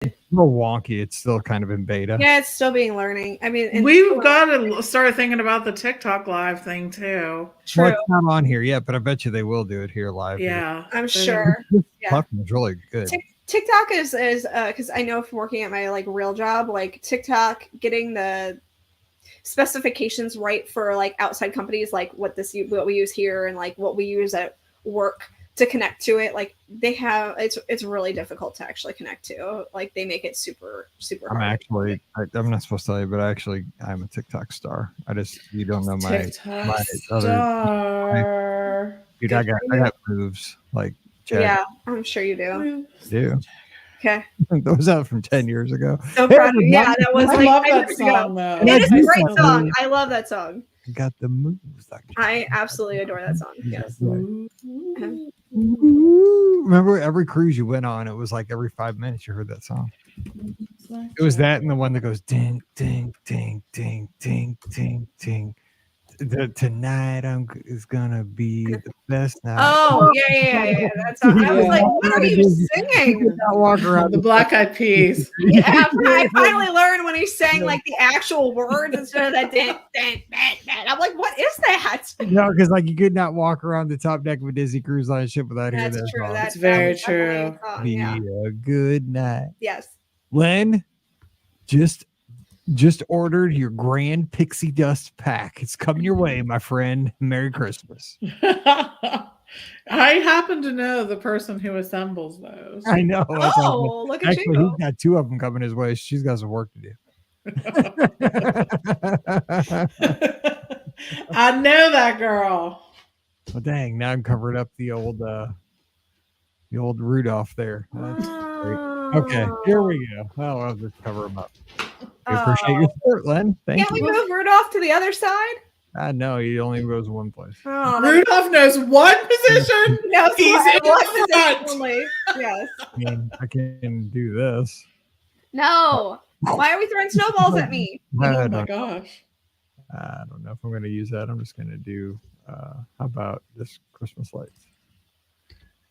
little wonky. It's still kind of in beta. Yeah, it's still being learning. I mean, we've got to start thinking about the TikTok live thing too. True. Well, it's not on here yet, but I bet you they will do it here live. Yeah, I'm sure. This platform is really good. TikTok is because I know from working at my like real job, like TikTok getting the specifications right for like outside companies, like what we use here and like what we use at work to connect to it. Like they have it's really difficult to actually connect to. Like they make it super hard. I'm not supposed to tell you, but I'm a TikTok star. You don't know my TikTok star. Dude, I got moves like Jack. Yeah, I'm sure you do. Okay. Those out from 10 years ago. So proud of you. Yeah, that was I love that song though. It is a great song. I love that song. Got the moves. I absolutely adore that song. Yes. Remember every cruise you went on, it was like every 5 minutes you heard that song. It was that and the one that goes ding, ding, ding, ding, ding, ding, ding. Tonight is gonna be the best night. Oh yeah. That's all. I was like, what are you singing? Walk around the Black Eyed Peas. Yeah, I finally learned when he sang like the actual words instead of that dang. I'm like, what is that? No, because like you could not walk around the top deck of a Disney Cruise Line ship without hearing that song. That's very true. Be a good night. Yes. Len, just ordered your Grand Pixie Dust pack. It's coming your way, my friend. Merry Christmas. I happen to know the person who assembles those. I know. Oh, look at you. He's got 2 of them coming his way. She's got some work to do. I know that girl. Well, dang. Now I'm covering up the old Rudolph there. That's great. Okay, here we go. Oh, I'll just cover him up. I appreciate your support, Len. Thank you. Can't we move Rudolph to the other side? No, he only goes one place. Oh, Rudolph knows one position. No, he's in front. Only. Yes. I mean, I can do this. No. Why are we throwing snowballs at me? Oh my gosh. I don't know if I'm going to use that. I'm just going to do, how about this Christmas lights?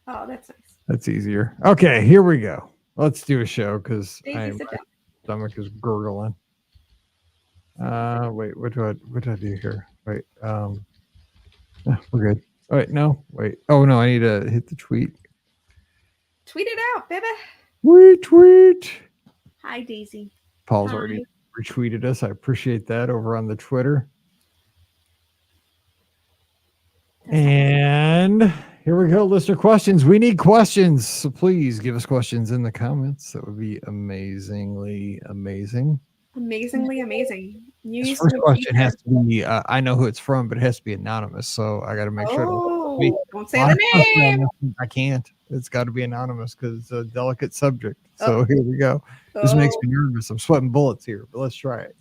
Oh, that's nice. That's easier. Okay, here we go. Let's do a show because my stomach is gurgling. Wait, what do I do here? Wait, we're good. Oh, wait, no, wait. Oh no, I need to hit the tweet. Tweet it out, baby. Tweet. Hi, Daisy. Paul's already retweeted us. I appreciate that over on the Twitter. And here we go, listener questions. We need questions, so please give us questions in the comments. That would be amazingly amazing. Amazingly amazing. This first question has to be, I know who it's from, but it has to be anonymous, so I got to make sure. Don't say the name. I can't. It's got to be anonymous because it's a delicate subject. So here we go. This makes me nervous. I'm sweating bullets here, but let's try it.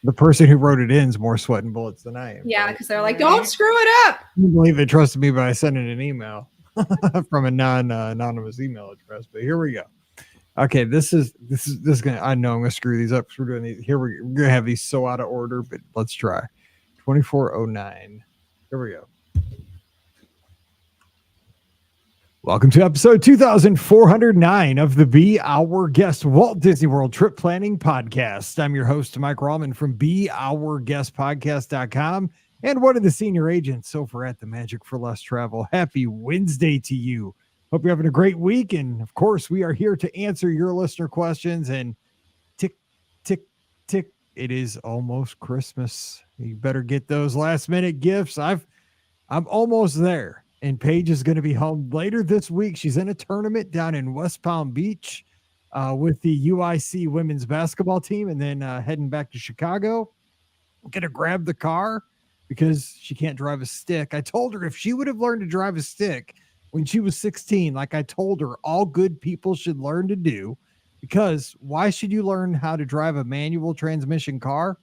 The person who wrote it in is more sweating bullets than I am. Yeah, because they're like, don't screw it up. I can't believe they trusted me by sending an email from a non-anonymous email address. But here we go. Okay, this is gonna. I know I'm gonna screw these up because we're doing these. Here we're gonna have these so out of order, but let's try. 2409. Here we go. Welcome to episode 2409 of the Be Our Guest Walt Disney World Trip Planning Podcast. I'm your host, Mike Rallman from BeOurGuestPodcast.com and one of the senior agents over at the Magic for Less Travel. Happy Wednesday to you. Hope you're having a great week. And of course, we are here to answer your listener questions. And tick, tick, tick. It is almost Christmas. You better get those last minute gifts. I'm almost there. And Paige is going to be home later this week. She's in a tournament down in West Palm Beach with the UIC women's basketball team, and then heading back to Chicago. I'm going to grab the car because she can't drive a stick. I told her if she would have learned to drive a stick when she was 16, like I told her all good people should learn to do, because why should you learn how to drive a manual transmission car?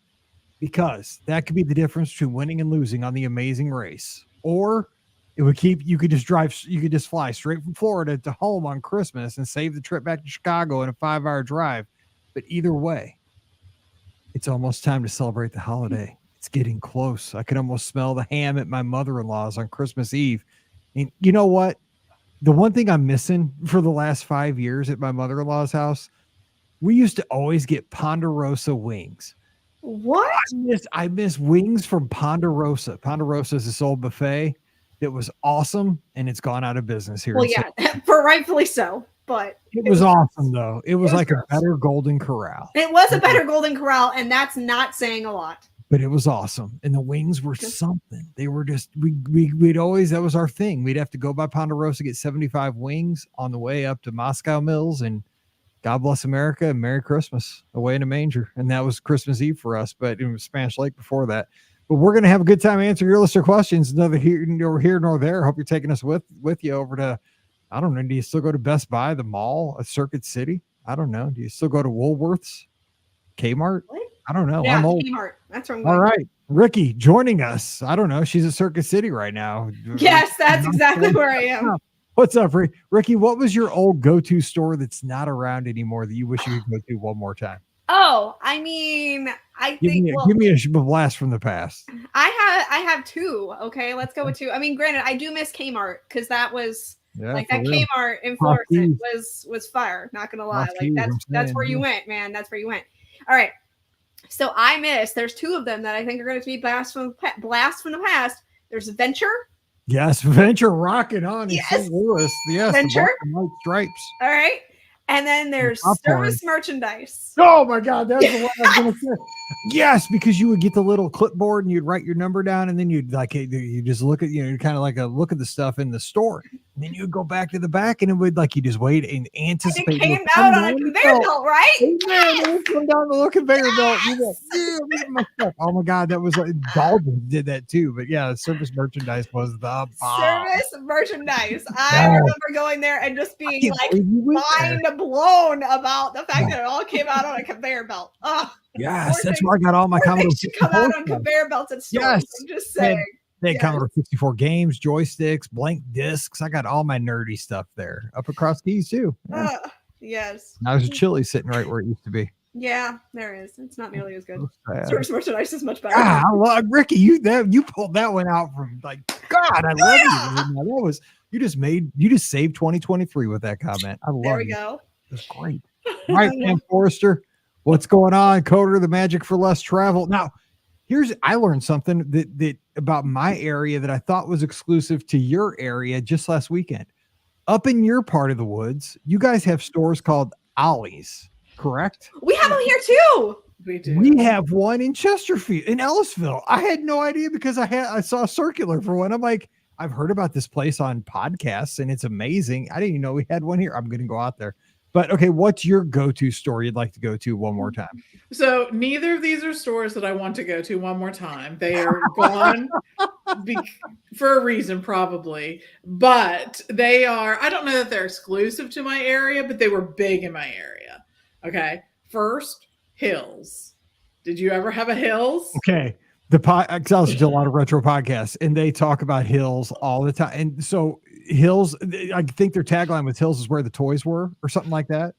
Because that could be the difference between winning and losing on the Amazing Race. Or you could just fly straight from Florida to home on Christmas and save the trip back to Chicago in a 5-hour drive. But either way, it's almost time to celebrate the holiday. It's getting close. I can almost smell the ham at my mother-in-law's on Christmas Eve. And you know what? the one thing I'm missing for the last 5 years at my mother-in-law's house, we used to always get Ponderosa wings. What? I miss wings from Ponderosa. Ponderosa is this old buffet that was awesome, and it's gone out of business here. Well, yeah, for rightfully so. But it was awesome though. It was like gross. a better Golden Corral. It was a better Golden Corral, and that's not saying a lot. But it was awesome, and the wings were something. They were just we'd always, that was our thing. We'd have to go by Ponderosa, get 75 wings on the way up to Moscow Mills, and God bless America and Merry Christmas away in a manger. And that was Christmas Eve for us, but it was Spanish Lake before that. But we're gonna have a good time answering your listener questions. Neither here nor there. Hope you're taking us with you over to, I don't know. Do you still go to Best Buy, the mall, Circuit City? I don't know. Do you still go to Woolworths, Kmart? What? I don't know. Yeah, I'm old. Kmart. That's where I'm going. All right. Rikki joining us. I don't know. She's at Circuit City right now. Yes, that's exactly where I am. What's up, Rikki? What was your old go-to store that's not around anymore that you wish you could go to one more time? Oh, I mean, I Give think me a blast from the past. I have two. Okay, let's go with two. I mean, granted, I do miss Kmart because that was that Kmart in Florissant was fire. Not gonna lie, that's where you went, man. That's where you went. All right. So I miss. There's two of them that I think are going to be blast from the past. There's Venture. Yes, Venture rocking on in St. Louis. Yes, Venture. The white stripes. All right. And then there's Service Merchandise. Oh my God, that's the one I was going to say. Yes, because you would get the little clipboard and you'd write your number down, and then you'd you just look at kind of like a look at the stuff in the store, and then you'd go back to the back, and it would you just wait and anticipate. And it came out on a conveyor belt, right? Yes. It come down the little conveyor belt. Yeah, my stuff. Oh my God, that was Dalton did that too. But yeah, Service Merchandise was the bomb. Service Merchandise. I remember going there and just being mind blown about the fact that it all came out on a conveyor belt. Oh, yes, that's where I got all my Commodore 64 come out on conveyor belts at stores. Yes. I'm just saying. They had Commodore 64 games, joysticks, blank discs. I got all my nerdy stuff there. Up across keys too. Yeah. Yes. Now there's a Chili sitting right where it used to be. Yeah, there is. It's not nearly as good. Service Merchandise is much better. I love Rikki. You pulled that one out from God. I love you. That was you just saved 2023 with that comment. I love it. There we go. That's great. All right, Pam Forrester, what's going on? Coder, the magic for less travel. Now, I learned something that about my area that I thought was exclusive to your area just last weekend. Up in your part of the woods, you guys have stores called Ollie's, correct? We have them here too. We do. We have one in Chesterfield, in Ellisville. I had no idea because I saw a circular for one. I'm like, I've heard about this place on podcasts and it's amazing. I didn't even know we had one here. I'm going to go out there. But okay, what's your go-to store you'd like to go to one more time? So neither of these are stores that I want to go to one more time. They are gone for a reason, probably. But they are, I don't know that they're exclusive to my area, but they were big in my area. Okay. First, Hills. Did you ever have a Hills? Okay. I listen to a lot of retro podcasts and they talk about Hills all the time. And so Hills, I think their tagline with Hills is where the toys were or something like that.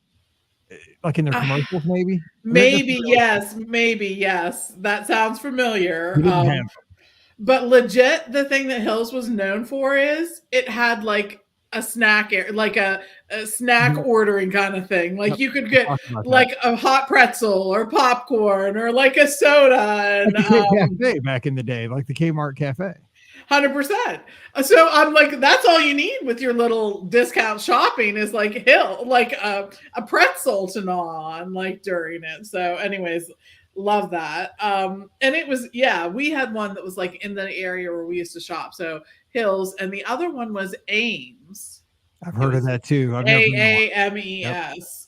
Like in their commercials, maybe? Maybe, yes. That sounds familiar. But legit, the thing that Hills was known for is it had like a snack, like a snack ordering kind of thing. Like you could get like a hot pretzel or popcorn or like a soda. And cafe back in the day, like the Kmart cafe. 100%. So I'm like, that's all you need with your little discount shopping is like a pretzel to gnaw on like during it. So anyways, love that. And it was, we had one that was like in the area where we used to shop. So Hills, and the other one was Ames. I've heard of that too. AAMES.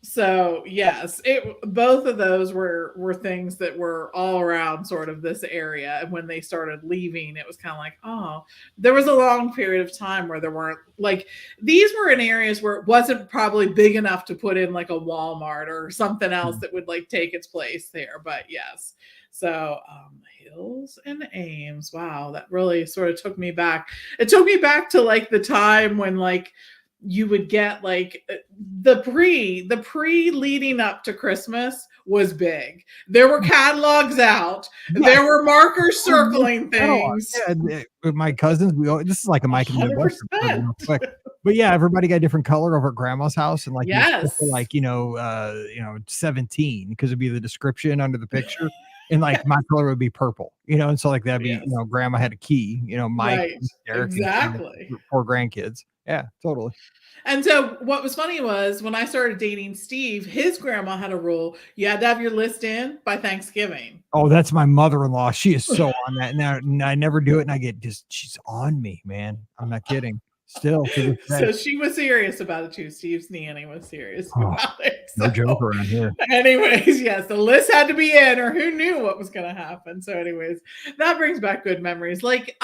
So yes, both of those were things that were all around sort of this area. And when they started leaving, it was kind of like, oh, there was a long period of time where there weren't like, these were in areas where it wasn't probably big enough to put in like a Walmart or something else that would like take its place there. But yes. So Hills and Ames. Wow. That really sort of took me back. It took me back to like the time when like you would get like the pre leading up to Christmas was big. There were catalogs out. Yes. There were markers circling things. Yeah, with my cousins, this is like a Mike and the Midwest report 100%. real quick. But yeah, everybody got a different color over at grandma's house, and like Yes. like 17 because it'd be the description under the picture, and like my color would be purple, and so like that'd be Yes. grandma had a key, Mike, Right. Derek, Exactly. and 4 grandkids. Yeah, totally. And so what was funny was when I started dating Steve, his grandma had a rule: you had to have your list in by Thanksgiving. Oh, that's my mother-in-law. She is so on that now. And I never do it, and I get she's on me, man. I'm not kidding. Still to this day. So she was serious about it too. Steve's nanny was serious about it. So, No joke around here. anyways, yes, the list had to be in, or who knew what was going to happen. So anyways, that brings back good memories. Like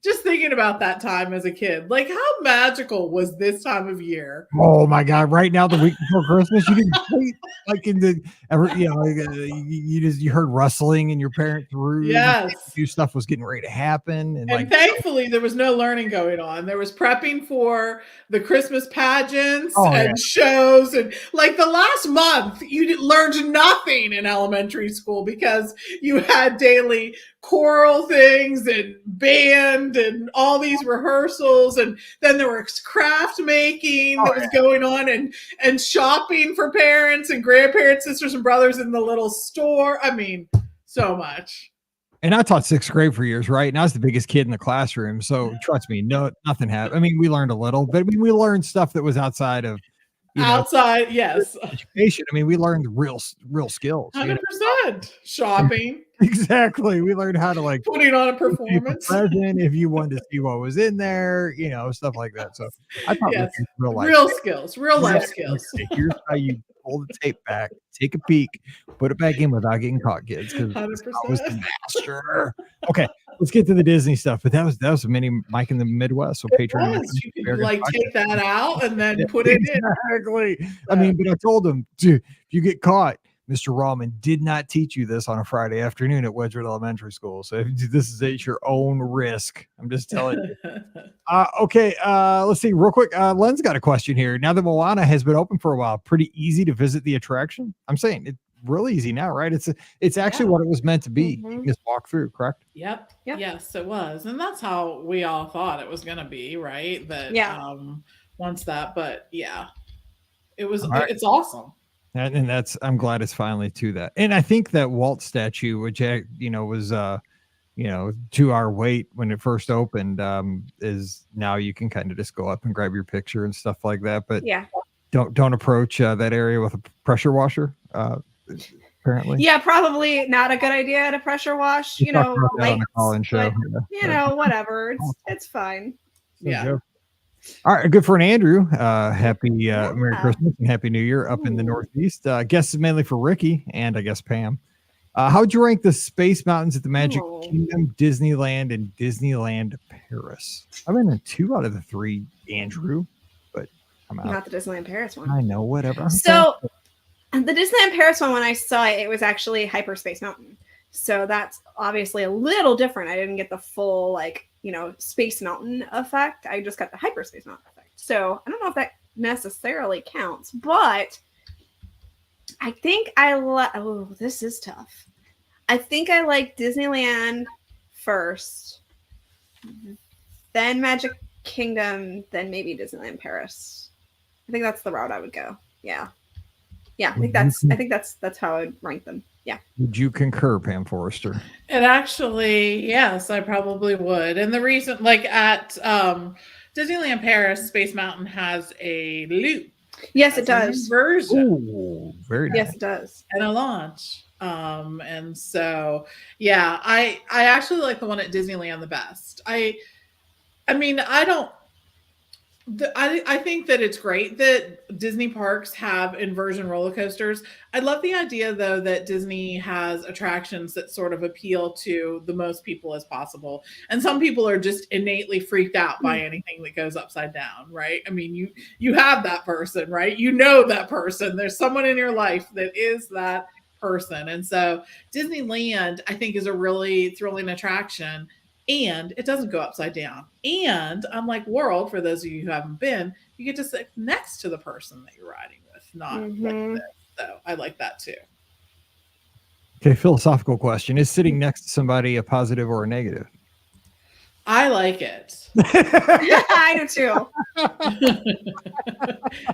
just thinking about that time as a kid, like how magical was this time of year? Oh my God! Right now, the week before Christmas, you didn't sleep like you heard rustling in your parents' room. Yes, new stuff was getting ready to happen, and like thankfully there was no learning going on. There was prepping for the Christmas pageants and shows, and like the last month, you learned nothing in elementary school because you had daily choral things and band and all these rehearsals, and then there was craft making that was going on, and shopping for parents and grandparents, sisters and brothers in the little store. I mean, so much. And I taught 6th grade for years, right? And I was the biggest kid in the classroom, so trust me, nothing happened. I mean, we learned a little, but I mean, we learned stuff that was outside of yes, education. I mean, we learned real skills. 100%. Shopping. Exactly. We learned how to like putting on a performance. Present if you wanted to see what was in there, stuff like that. So I thought real skills, real life skills. Here's how you pull the tape back, take a peek, put it back in without getting caught, kids. Because I was the master. Okay, let's get to the Disney stuff. But that was a mini Mike in the Midwest. So Patreon. You could like take that out and then put it in. Exactly. I mean, but I told him, dude, if you get caught, Mr. Rahman did not teach you this on a Friday afternoon at Wedgwood Elementary School. So this is at your own risk. I'm just telling you. Okay. Let's see real quick. Len's got a question here. Now that Moana has been open for a while, pretty easy to visit the attraction. I'm saying it's real easy now, right? It's actually what it was meant to be. You can just walk through, correct? Yep. Yes, it was. And that's how we all thought it was going to be, right? That once that, but yeah, it's awesome. And I'm glad it's finally to that. And I think that Walt statue, which was to our wait when it first opened, is now you can kind of just go up and grab your picture and stuff like that. But don't approach that area with a pressure washer. Apparently, probably not a good idea to pressure wash. On the call-in show. Whatever. It's fine. Yeah. All right, good for an Andrew. Happy Merry Christmas and Happy New Year up in the Northeast. Guess is mainly for Ricky and I guess Pam. How would you rank the Space Mountains at the Magic Kingdom, Disneyland, and Disneyland Paris? I'm in a 2 out of the 3, Andrew, but I'm out. Not the Disneyland Paris one. I know, whatever. So the Disneyland Paris one, when I saw it, it was actually Hyperspace Mountain. So that's obviously a little different. I didn't get the full Space Mountain effect. I just got the Hyperspace Mountain effect. So I don't know if that necessarily counts, but I think this is tough. I think I like Disneyland first, then Magic Kingdom, then maybe Disneyland Paris. I think that's the route I would go. Yeah. I think that's how I'd rank them. Yeah. Would you concur, Pam Forrester? And actually, yes, I probably would. And the reason, like at Disneyland Paris, Space Mountain has a loop. Yes, it does. Version. Ooh, very nice. Yes, it does. And a launch. And so, yeah, I actually like the one at Disneyland the best. I think that it's great that Disney parks have inversion roller coasters. I love the idea, though, that Disney has attractions that sort of appeal to the most people as possible. And some people are just innately freaked out by anything that goes upside down, right? I mean, you have that person, right? You know that person. There's someone in your life that is that person. And so Disneyland, I think, is a really thrilling attraction. and it doesn't go upside down. And unlike World, for those of you who haven't been, you get to sit next to the person that you're riding with, not like this. So I like that too. Okay, philosophical question. Is sitting next to somebody a positive or a negative? I like it. I do too.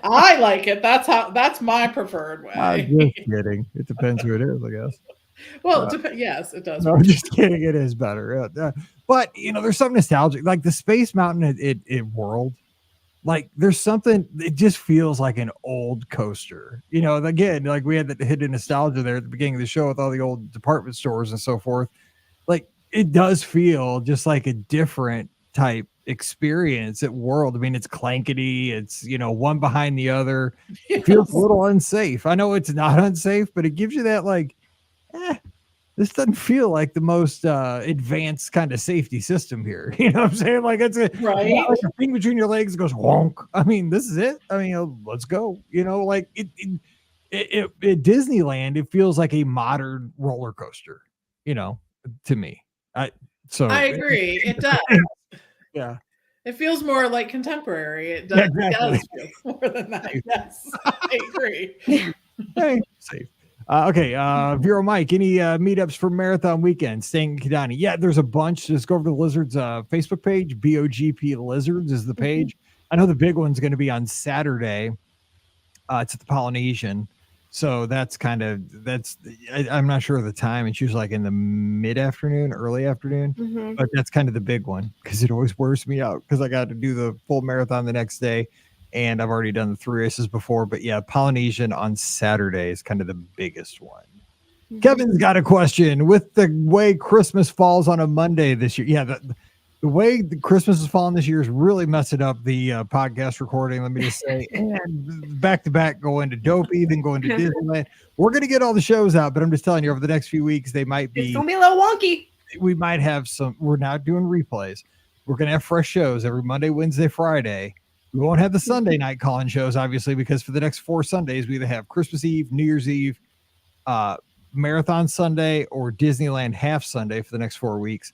I like it. That's my preferred way. I'm just kidding. It depends who it is, I guess. Well, yes, it does. No, I'm just kidding. It is better. But there's something nostalgic, like the Space Mountain at World. Like there's something. It just feels like an old coaster. Again, like we had that hidden nostalgia there at the beginning of the show with all the old department stores and so forth. Like it does feel just like a different type experience at World. I mean, it's clankety. It's one behind the other. It feels a little unsafe. I know it's not unsafe, but it gives you that like. This doesn't feel like the most advanced kind of safety system here. You know what I'm saying? Like it's right. Like a thing between your legs goes wonk. I mean, this is it. I mean, let's go. Like it at Disneyland, it feels like a modern roller coaster. To me. I agree. It does. Yeah. It feels more like contemporary. It does, exactly. It does feel more than that. Yes, I agree. Hey, safe. Okay, Vero Mike, any meetups for marathon weekend staying in Kidani? Yeah, there's a bunch. Just go over to the Lizards Facebook page. BOGP Lizards is the page. I know the big one's going to be on Saturday. It's at the Polynesian. So that's I'm not sure of the time. It's usually like in the mid-afternoon, early afternoon. But that's kind of the big one because it always wears me out because I got to do the full marathon the next day. And I've already done the 3 races before, but yeah, Polynesian on Saturday is kind of the biggest one. Kevin's got a question. With the way Christmas falls on a Monday this year, yeah, the way the Christmas is falling this year is really messing up the podcast recording. Let me just say, and back to back, going to Dopey, then going to Disneyland. We're gonna get all the shows out, but I'm just telling you, over the next few weeks, they might be. It's gonna be a little wonky. We might have some. We're not doing replays. We're gonna have fresh shows every Monday, Wednesday, Friday. We won't have the Sunday night call-in shows, obviously, because for the next 4 Sundays, we either have Christmas Eve, New Year's Eve, Marathon Sunday, or Disneyland Half Sunday for the next 4 weeks.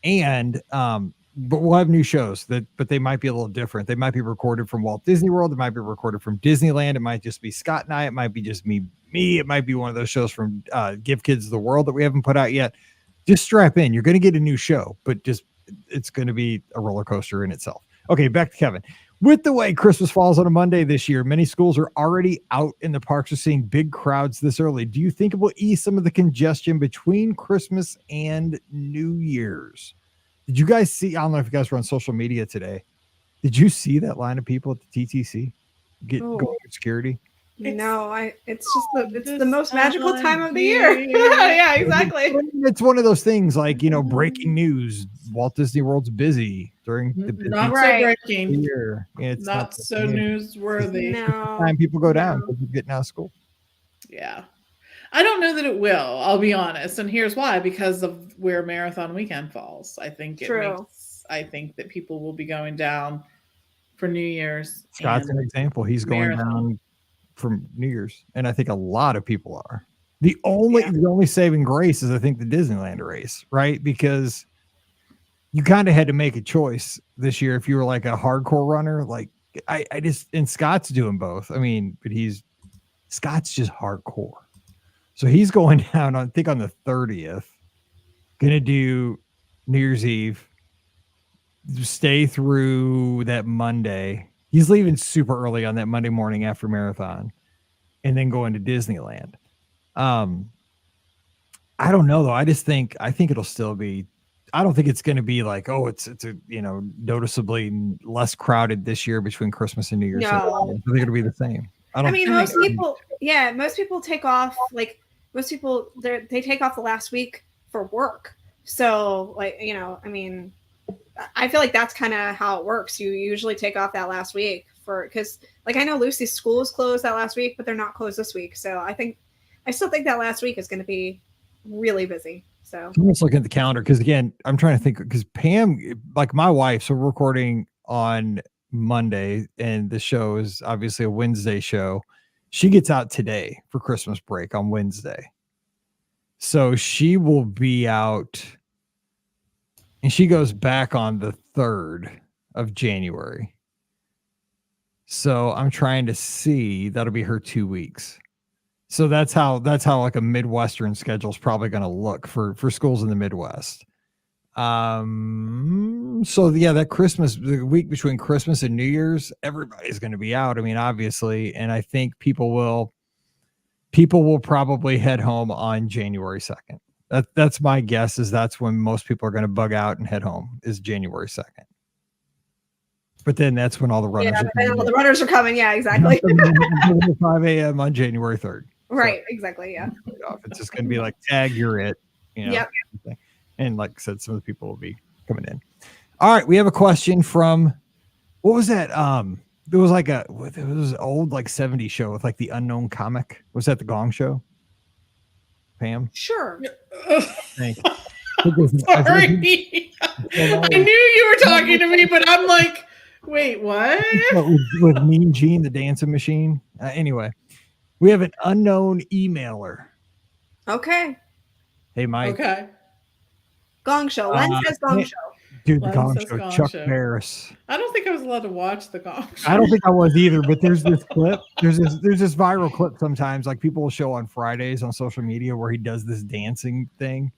And but we'll have new shows but they might be a little different. They might be recorded from Walt Disney World. It might be recorded from Disneyland. It might just be Scott and I. It might be just me. It might be one of those shows from Give Kids the World that we haven't put out yet. Just strap in. You're going to get a new show, but it's going to be a roller coaster in itself. Okay, back to Kevin. With the way Christmas falls on a Monday this year, many schools are already out in the parks or seeing big crowds this early. Do you think it will ease some of the congestion between Christmas and New Year's? Did you guys see? I don't know if you guys were on social media today. Did you see that line of people at the TTC going through security? It's the most magical time of the year. Yeah, exactly. It's one of those things like, breaking news. Walt Disney World's busy during the busy not so breaking year. It's not so newsworthy. No. Time people go down because they're getting out of school. Yeah. I don't know that it will, I'll be honest. And here's why, because of where marathon weekend falls. I think that people will be going down for New Year's. Scott's an example. He's going down from New Year's, and I think a lot of people are. The only saving grace is I think the Disneyland race, right? Because you kind of had to make a choice this year if you were like a hardcore runner. Like I just, and Scott's doing both. I mean, but Scott's just hardcore. So he's going down I think on the 30th, gonna do New Year's Eve, stay through that Monday. He's leaving super early on that Monday morning after marathon and then going to Disneyland. I don't know though. I think it'll still be, I don't think it's going to be like, it's a, noticeably less crowded this year between Christmas and New Year's. No. I think it'll be the same. Most people take off, like most people they take off the last week for work. So I feel like that's kind of how it works. You usually take off that last week because I know Lucy's school is closed that last week, but they're not closed this week. So I still think that last week is going to be really busy. So I'm just looking at the calendar because again, I'm trying to think because Pam, like my wife, so we're recording on Monday and the show is obviously a Wednesday show. She gets out today for Christmas break on Wednesday. So she will be out and she goes back on the 3rd of January. So I'm trying to see, that'll be her 2 weeks. So that's how like a Midwestern schedule is probably going to look for schools in the Midwest. So yeah, the week between Christmas and New Year's, everybody's going to be out. I mean, obviously, and I think people will probably head home on January 2nd. That's my guess, is that's when most people are going to bug out and head home, is January 2nd. But then that's when all the runners are coming. All the runners are coming. Yeah, exactly. 5 a.m. on January 3rd. Right. So, exactly. Yeah. It's just going to be like, tag, you're it. Yep. And like I said, some of the people will be coming in. All right. We have a question from, what was that? There was like it was an old like 70s show with like the unknown comic. Was that the Gong Show? Pam? Sure. Thanks. Sorry. I knew you were talking to me, but I'm like, wait, what? With Mean Gene, the dancing machine. Anyway, we have an unknown emailer. Okay. Hey, Mike. Okay. Gong Show. Len says Gong Show. Dude, the Gong Show. Chuck Barris. I don't think I was allowed to watch the Gong Show. I don't think I was either, but there's this clip. There's this viral clip sometimes, like people will show on Fridays on social media, where he does this dancing thing.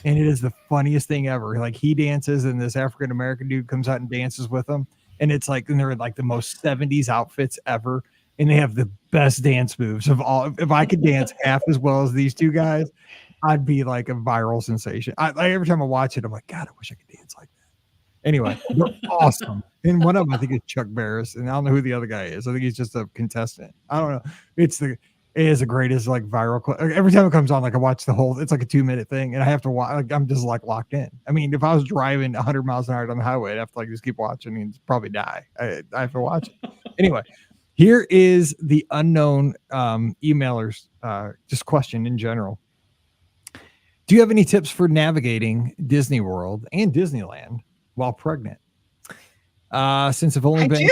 And it is the funniest thing ever. Like, he dances and this African American dude comes out and dances with him. And it's like, and they're in like the most 70s outfits ever. And they have the best dance moves of all. If I could dance half as well as these two guys, I'd be like a viral sensation. Every time I watch it, I'm like, God, I wish I could dance like that. Anyway, they're awesome. And one of them, I think, is Chuck Barris. And I don't know who the other guy is. I think he's just a contestant. I don't know. It is the greatest like viral clip. Every time it comes on, like I watch the whole, it's like a 2-minute thing, and I have to watch. Like, I'm just like locked in. I mean, if I was driving 100 miles an hour on the highway, I'd have to like just keep watching and probably die. I have to watch it. Anyway, here is the unknown emailer's just question in general. Do you have any tips for navigating Disney World and Disneyland while pregnant? Since I've only been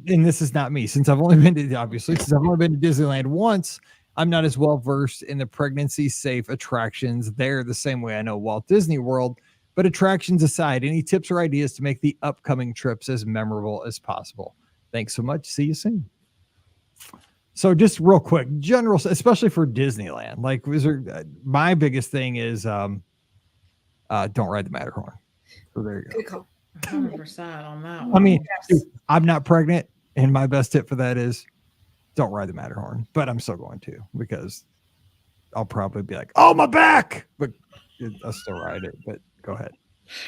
and this is not me, since I've only been to Disneyland once, I'm not as well versed in the pregnancy safe attractions there the same way I know Walt Disney World. But attractions aside, any tips or ideas to make the upcoming trips as memorable as possible? Thanks so much. See you soon. So just real quick, general, especially for Disneyland, like my biggest thing is don't ride the Matterhorn. So there you go. Good call. 100% on that one. I mean, dude, I'm not pregnant, and my best tip for that is don't ride the Matterhorn, but I'm still going to, because I'll probably be like, oh, my back, but I'll still ride it. But go ahead.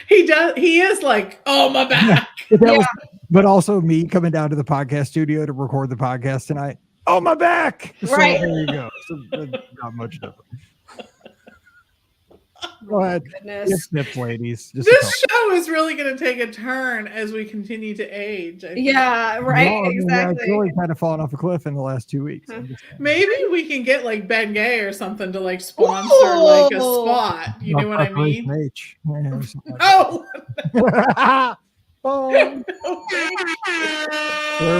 He does. He is like, oh, my back. But also me coming down to the podcast studio to record the podcast tonight. Oh, my back. Right. So there you go. So not much different. Go ahead. Goodness. Tips, ladies. This show is really going to take a turn as we continue to age. Yeah, right. No, exactly. I've really kind of fallen off a cliff in the last 2 weeks. Maybe we can get like Ben Gay or something to like sponsor like a spot. You know what I mean? Oh. There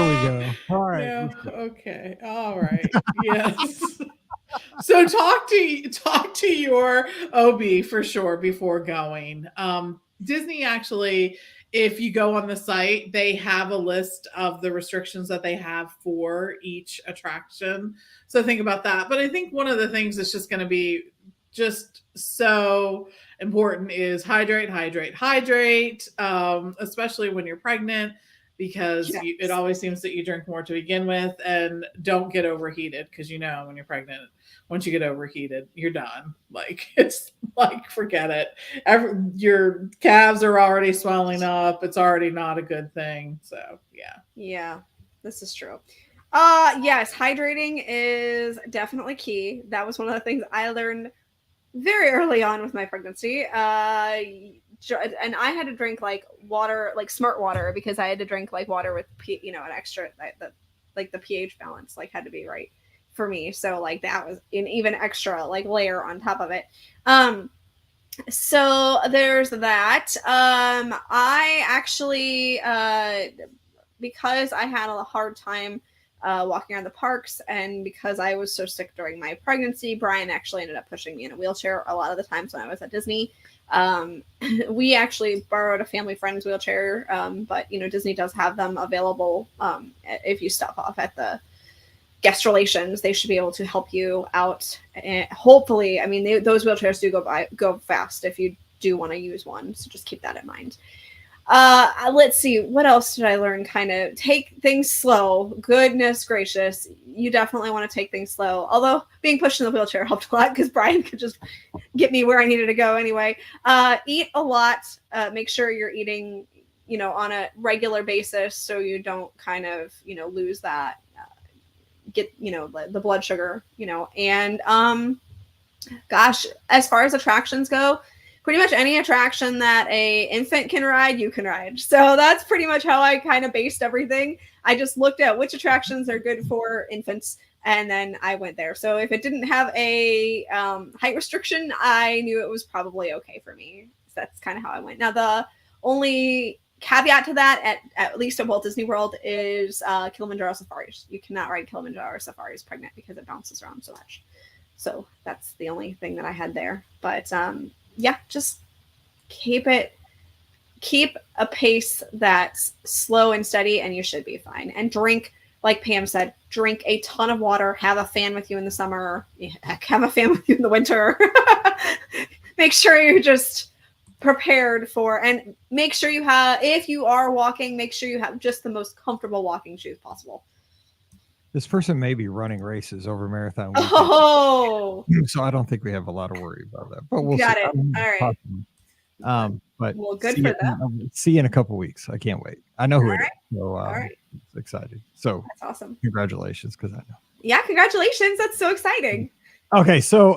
we go. All right. Yeah, okay. All right. Yes. So talk to your OB for sure before going. Disney actually, if you go on the site, they have a list of the restrictions that they have for each attraction. So think about that. But I think one of the things that's just going to be just so important is hydrate, especially when you're pregnant, because it always seems that you drink more to begin with, and don't get overheated, because when you're pregnant, once you get overheated, you're done. Like, it's like, forget it. Your calves are already swelling up. It's already not a good thing. So yeah, this is true. Yes, hydrating is definitely key. That was one of the things I learned very early on with my pregnancy. And I had to drink like water, like smart water, because I had to drink like water with an extra, the pH balance like had to be right for me. So like that was an even extra like layer on top of it. So there's that. I actually, because I had a hard time walking around the parks. And because I was so sick during my pregnancy, Brian actually ended up pushing me in a wheelchair a lot of the times when I was at Disney. We actually borrowed a family friend's wheelchair, but Disney does have them available. If you stop off at the guest relations, they should be able to help you out. And hopefully, I mean, those wheelchairs do go fast if you do want to use one. So just keep that in mind. Let's see, what else did I learn? Kind of take things slow. Goodness gracious, you definitely want to take things slow. Although being pushed in the wheelchair helped a lot because Brian could just get me where I needed to go anyway. Eat a lot. Make sure you're eating, on a regular basis so you don't kind of, lose that, get, the blood sugar, and gosh, as far as attractions go, pretty much any attraction that a infant can ride, you can ride. So that's pretty much how I kind of based everything. I just looked at which attractions are good for infants, and then I went there. So if it didn't have a height restriction, I knew it was probably okay for me. So that's kind of how I went. Now, the only caveat to that, at least at Walt Disney World, is Kilimanjaro safaris. You cannot ride Kilimanjaro safaris pregnant because it bounces around so much. So that's the only thing that I had there. But yeah, just keep a pace that's slow and steady, and you should be fine. And drink, like Pam said, drink a ton of water. Have a fan with you in the summer. Have a fan with you in the winter. Make sure you're just prepared for, and make sure you have, if you are walking, make sure you have just the most comfortable walking shoes possible. This person may be running races over marathon weekend. Oh, so I don't think we have a lot of worry about that, but we'll got see. it. All right. But well, good for them. See you in a couple weeks. I can't wait. I know who it is. So all right. Excited. So that's awesome. Congratulations, because I know. Yeah, congratulations. That's so exciting. Okay, so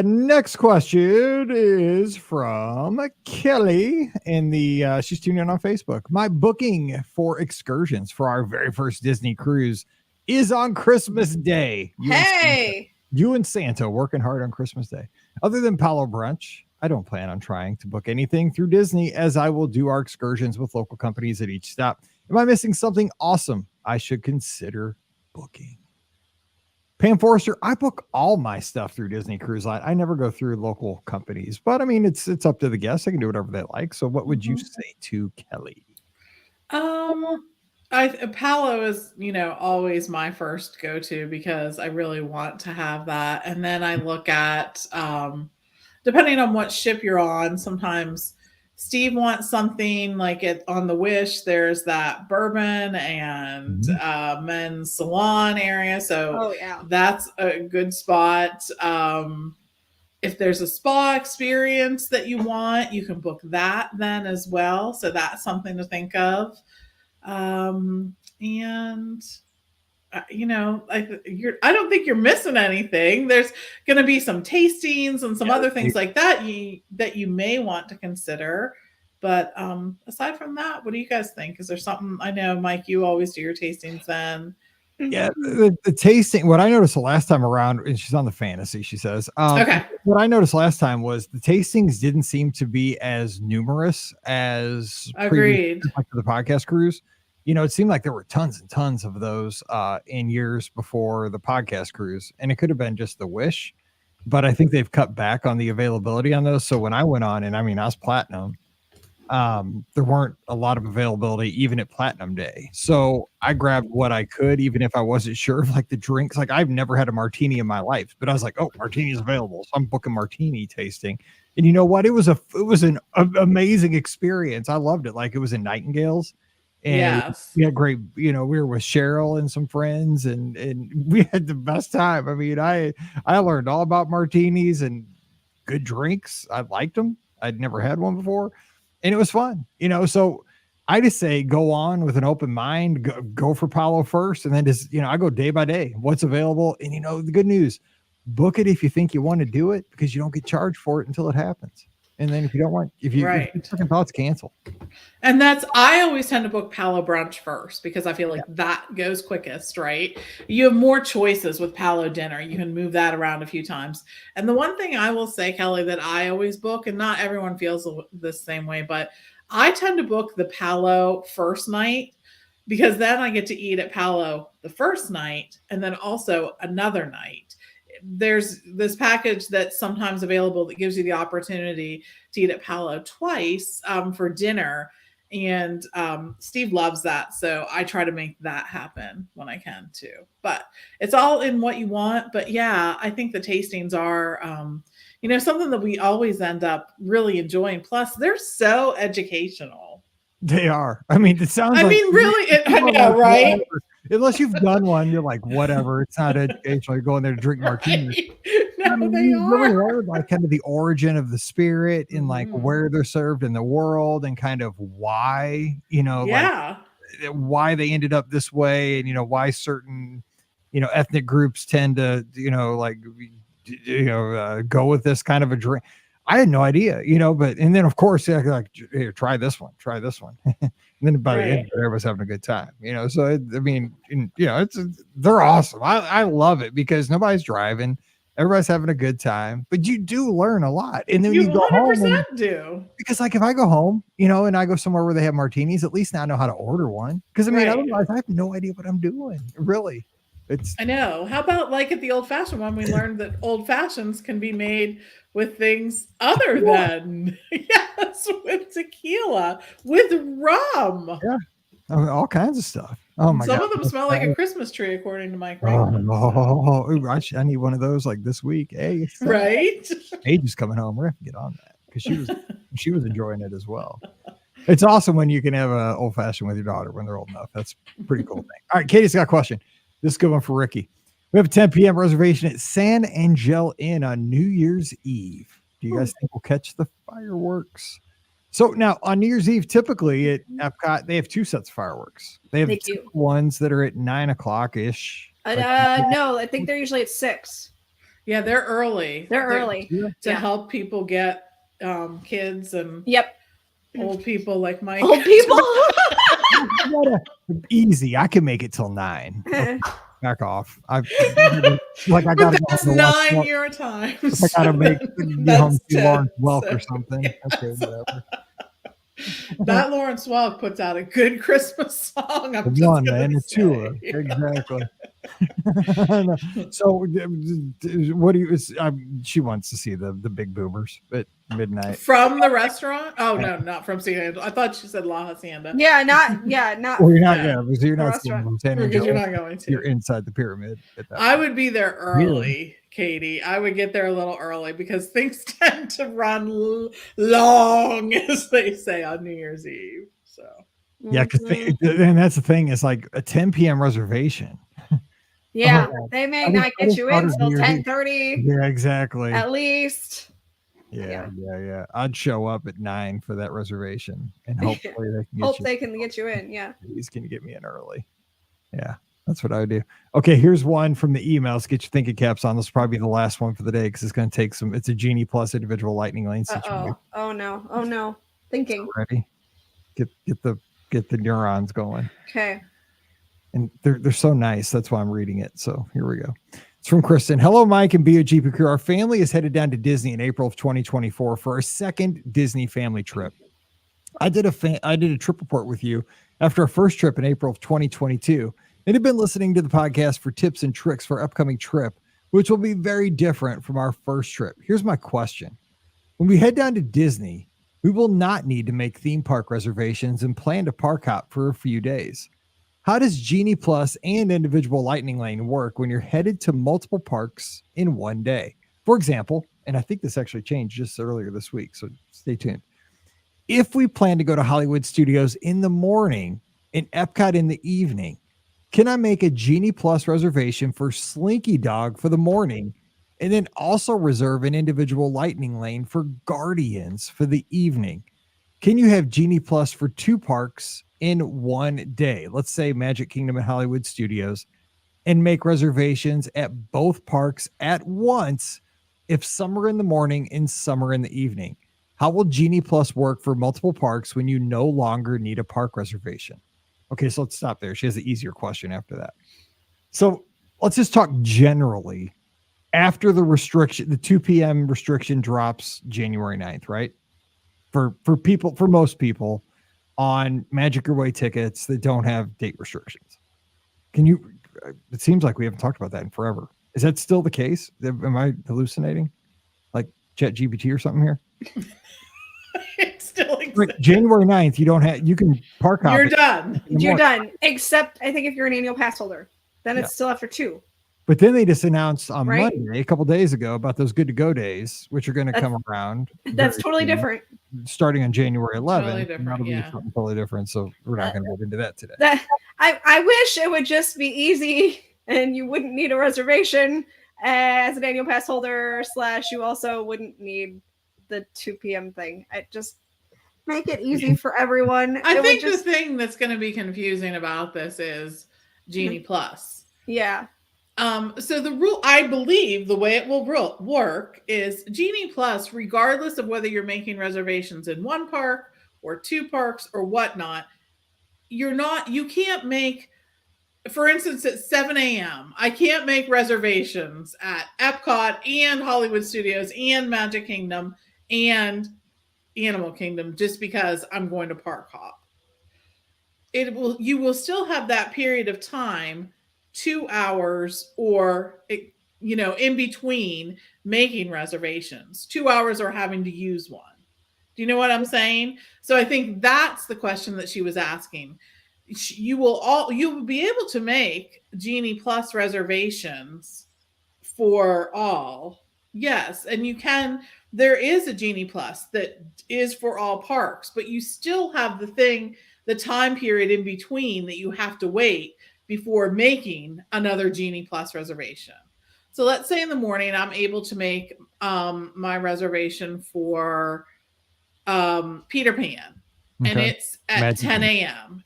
next question is from Kelly in the she's tuning in on Facebook. My booking for excursions for our very first Disney cruise is on Christmas Day. You and Santa working hard on Christmas Day. Other than Palo Brunch, I don't plan on trying to book anything through Disney, as I will do our excursions with local companies at each stop. Am I missing something awesome I should consider booking? Pam Forrester, I book all my stuff through Disney Cruise Line. I never go through local companies, but I mean, it's up to the guests. They can do whatever they like. So what would you say to Kelly? Palo is, always my first go-to because I really want to have that. And then I look at, depending on what ship you're on, sometimes Steve wants something like it on the Wish. There's that bourbon and men's salon area. So that's a good spot. If there's a spa experience that you want, you can book that then as well. So that's something to think of. And I don't think you're missing anything. There's going to be some tastings and some other things like that you may want to consider. But aside from that, what do you guys think? Is there something? I know, Mike, you always do your tastings then. Yeah, the tasting. What I noticed the last time around, and she's on the fantasy, she says. Okay. What I noticed last time was the tastings didn't seem to be as numerous as agreed like the podcast cruise. It seemed like there were tons and tons of those in years before the podcast cruise, and it could have been just the Wish, but I think they've cut back on the availability on those. So when I went on, and I mean, I was platinum, there weren't a lot of availability even at Platinum Day. So I grabbed what I could, even if I wasn't sure of like the drinks. Like I've never had a martini in my life, but I was like, oh, martini is available. So I'm booking martini tasting. And you know what? It was an amazing experience. I loved it. Like it was in Nightingale's. And we had great, we were with Cheryl and some friends and we had the best time. I mean, I learned all about martinis and good drinks. I liked them. I'd never had one before. And it was fun, so I just say go on with an open mind, go for Palo first. And then just, I go day by day, what's available. And, the good news, book it if you think you want to do it, because you don't get charged for it until it happens. And then if you don't want, if you second thoughts, cancel. And I always tend to book Palo Brunch first because I feel like that goes quickest, right? You have more choices with Palo Dinner. You can move that around a few times. And the one thing I will say, Kelly, that I always book, and not everyone feels the same way, but I tend to book the Palo first night because then I get to eat at Palo the first night and then also another night. There's this package that's sometimes available that gives you the opportunity to eat at Palo twice for dinner. And Steve loves that. So I try to make that happen when I can too. But it's all in what you want. But yeah, I think the tastings are, something that we always end up really enjoying. Plus, they're so educational. They are. I mean, it sounds. I mean, really, I know, right? Whatever. Unless you've done one, you're like, whatever. It's not educational. You're going there to drink martinis. No, they are. Really learn like kind of the origin of the spirit and like where they're served in the world and kind of why, like why they ended up this way and why certain ethnic groups tend to go with this kind of a drink. I had no idea, but and then of course like here, try this one. And then by the end, everybody's having a good time, So they're awesome. I love it because nobody's driving, everybody's having a good time, but you do learn a lot. And then you go home and, do because like if I go home, and I go somewhere where they have martinis, at least now I know how to order one. Because otherwise I have no idea what I'm doing. Really. I know. How about like at the old fashioned one, we learned that old fashions can be made with things other than with tequila, with rum. Yeah. I mean, all kinds of stuff. Oh my God. Some of them smell like a Christmas tree, according to Mike Raymond. I need one of those like this week. Hey, right? Age is coming home. We're gonna have to get on that because she was enjoying it as well. It's awesome when you can have an old fashioned with your daughter when they're old enough. That's a pretty cool thing. All right, Katie's got a question. This is a good one for Ricky. We have a 10 p.m. reservation at San Angel Inn on New Year's Eve. Do you guys think we'll catch the fireworks? So now on New Year's Eve, typically at Epcot, they have two sets of fireworks. They have two ones that are at 9:00 ish. No, I think they're usually at 6. Yeah, they're early. They're early to help people get kids and old people like Mike. Old people. Easy. I can make it till 9. Back off. I got that's 9 your time. I gotta make home to Lawrence Welk or something. Okay, whatever. That Lawrence Welk puts out a good Christmas song. I'm just one and a tour. Exactly. So what do you she wants to see the big boomers at midnight from the restaurant. Oh no, not from San Angelo. I thought she said La Hacienda. Not well, you're not because you're not from San Angelo. Because you're not going to. You're inside the pyramid at that I would be there early, Katie. I would get there a little early because things tend to run long, as they say, on New Year's Eve. So yeah, and that's the thing, is like a 10 p.m. reservation. Yeah, they may not get you in until 10:30. Yeah, exactly. At least. Yeah. I'd show up at 9 for that reservation, and hopefully they can get you in. Yeah, he's gonna get me in early. Yeah, that's what I would do. Okay, here's one from the emails. Get your thinking caps on. This will probably be the last one for the day because it's going to take some. It's a Genie Plus individual lightning lane situation. Oh no. Thinking. So ready? Get the neurons going. Okay. And they're so nice. That's why I'm reading it. So here we go. It's from Kristen. Hello, Mike and BOGP crew. Our family is headed down to Disney in April of 2024 for our second Disney family trip. I did a trip report with you after our first trip in April of 2022, and have been listening to the podcast for tips and tricks for our upcoming trip, which will be very different from our first trip. Here's my question. When we head down to Disney, we will not need to make theme park reservations and plan to park hop for a few days. How does Genie Plus and individual lightning lane work when you're headed to multiple parks in one day? For example, and I think this actually changed just earlier this week, so stay tuned. If we plan to go to Hollywood Studios in the morning and Epcot in the evening, can I make a Genie Plus reservation for Slinky Dog for the morning and then also reserve an individual lightning lane for Guardians for the evening? Can you have Genie Plus for 2 parks in one day? Let's say Magic Kingdom and Hollywood Studios, and make reservations at both parks at once if some are in the morning and some are in the evening. How will Genie Plus work for multiple parks when you no longer need a park reservation? Okay, so let's stop there. She has an easier question after that. So let's just talk generally. After the restriction, the 2 p.m. restriction drops January 9th, right? For most people, on Magic Your Way tickets that don't have date restrictions. Can you? It seems like we haven't talked about that in forever. Is that still the case? Am I hallucinating? Like ChatGPT or something here? It still exists. Like January 9th, you can park hop. You're done. You're done. Except I think if you're an annual pass holder, then it's still after 2. But then they just announced on Right? Monday, a couple days ago, about those good to go days, which are going to come around. That's very totally soon, different. starting on January 11th. Totally different, That'll be yeah. something totally different. So we're not going to get into that today. I wish it would just be easy and you wouldn't need a reservation as an annual pass holder / you also wouldn't need the 2 p.m. thing. I just make it easy for everyone. I think the thing that's going to be confusing about this is Genie Plus. Yeah. So the rule, I believe the way it will work is Genie Plus, regardless of whether you're making reservations in one park or 2 parks or whatnot, you can't make, for instance, at 7 a.m., I can't make reservations at Epcot and Hollywood Studios and Magic Kingdom and Animal Kingdom just because I'm going to park hop. You will still have that period of time, 2 hours or, in between making reservations, 2 hours or having to use one. Do you know what I'm saying? So I think that's the question that she was asking. You will be able to make Genie Plus reservations for all. Yes. And there is a Genie Plus that is for all parks, but you still have the time period in between that you have to wait before making another Genie Plus reservation. So let's say in the morning, I'm able to make my reservation for Peter Pan. Okay. And it's at 10 a.m.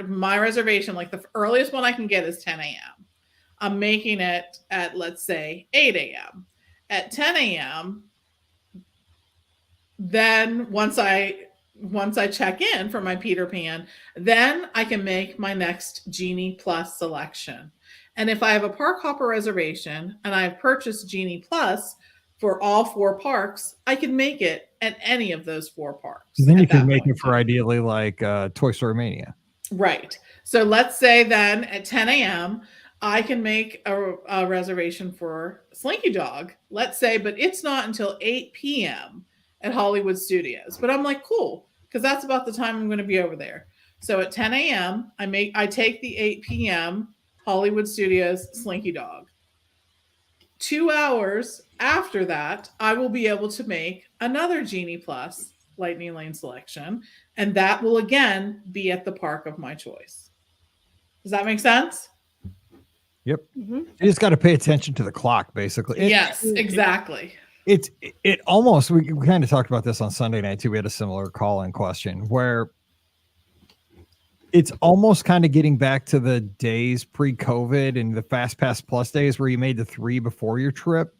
My reservation, like the earliest one I can get is 10 a.m. I'm making it at, let's say, 8 a.m. At 10 a.m., then once I check in for my Peter Pan, then I can make my next Genie Plus selection. And if I have a park hopper reservation and I've purchased Genie Plus for all 4 parks, I can make it at any of those 4 parks. So then you can make it for ideally like Toy Story Mania. Right. So let's say then at 10 a.m., I can make a reservation for Slinky Dog, let's say, but it's not until 8 p.m. at Hollywood Studios. But I'm like, cool, because that's about the time I'm going to be over there. So at 10 a.m., I take the 8 p.m. Hollywood Studios Slinky Dog. 2 hours after that, I will be able to make another Genie Plus Lightning Lane selection, and that will again be at the park of my choice. Does that make sense? Yep. Mm-hmm. You just got to pay attention to the clock, basically. Yes, exactly. It almost, we kind of talked about this on Sunday night too. We had a similar call-in question where it's almost kind of getting back to the days pre-COVID and the Fast Pass Plus days where you made the 3 before your trip,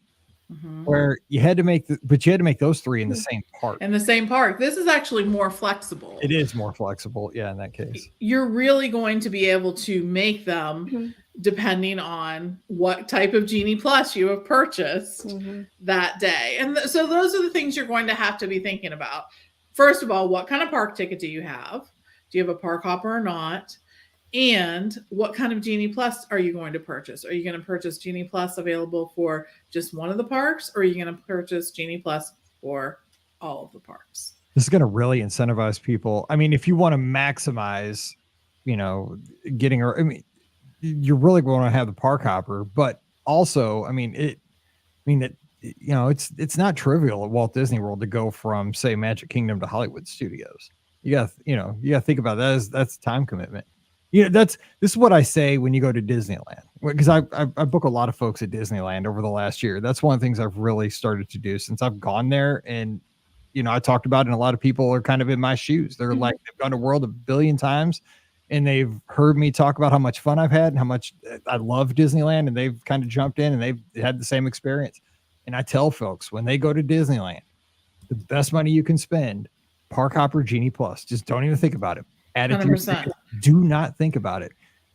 where you had to make those 3 in the same park. In the same park. This is actually more flexible. It is more flexible. Yeah, in that case. You're really going to be able to make them depending on what type of Genie Plus you have purchased that day. And so those are the things you're going to have to be thinking about. First of all, what kind of park ticket do you have? Do you have a park hopper or not? And what kind of Genie Plus are you going to purchase? Are you going to purchase Genie Plus available for just one of the parks? Or are you going to purchase Genie Plus for all of the parks? This is going to really incentivize people. I mean, if you want to maximize, you're really going to have the park hopper, but also, it's not trivial at Walt Disney World to go from, say, Magic Kingdom to Hollywood Studios. You got to think about that. That's time commitment. This is what I say when you go to Disneyland, because I book a lot of folks at Disneyland over the last year. That's one of the things I've really started to do since I've gone there. And, I talked about it, and a lot of people are kind of in my shoes. They're like, they've gone to World 1 billion times and they've heard me talk about how much fun I've had and how much I love Disneyland. And they've kind of jumped in and they've had the same experience. And I tell folks when they go to Disneyland, the best money you can spend, park hopper Genie Plus. Just don't even think about it. Add it 100%. Do not think about it.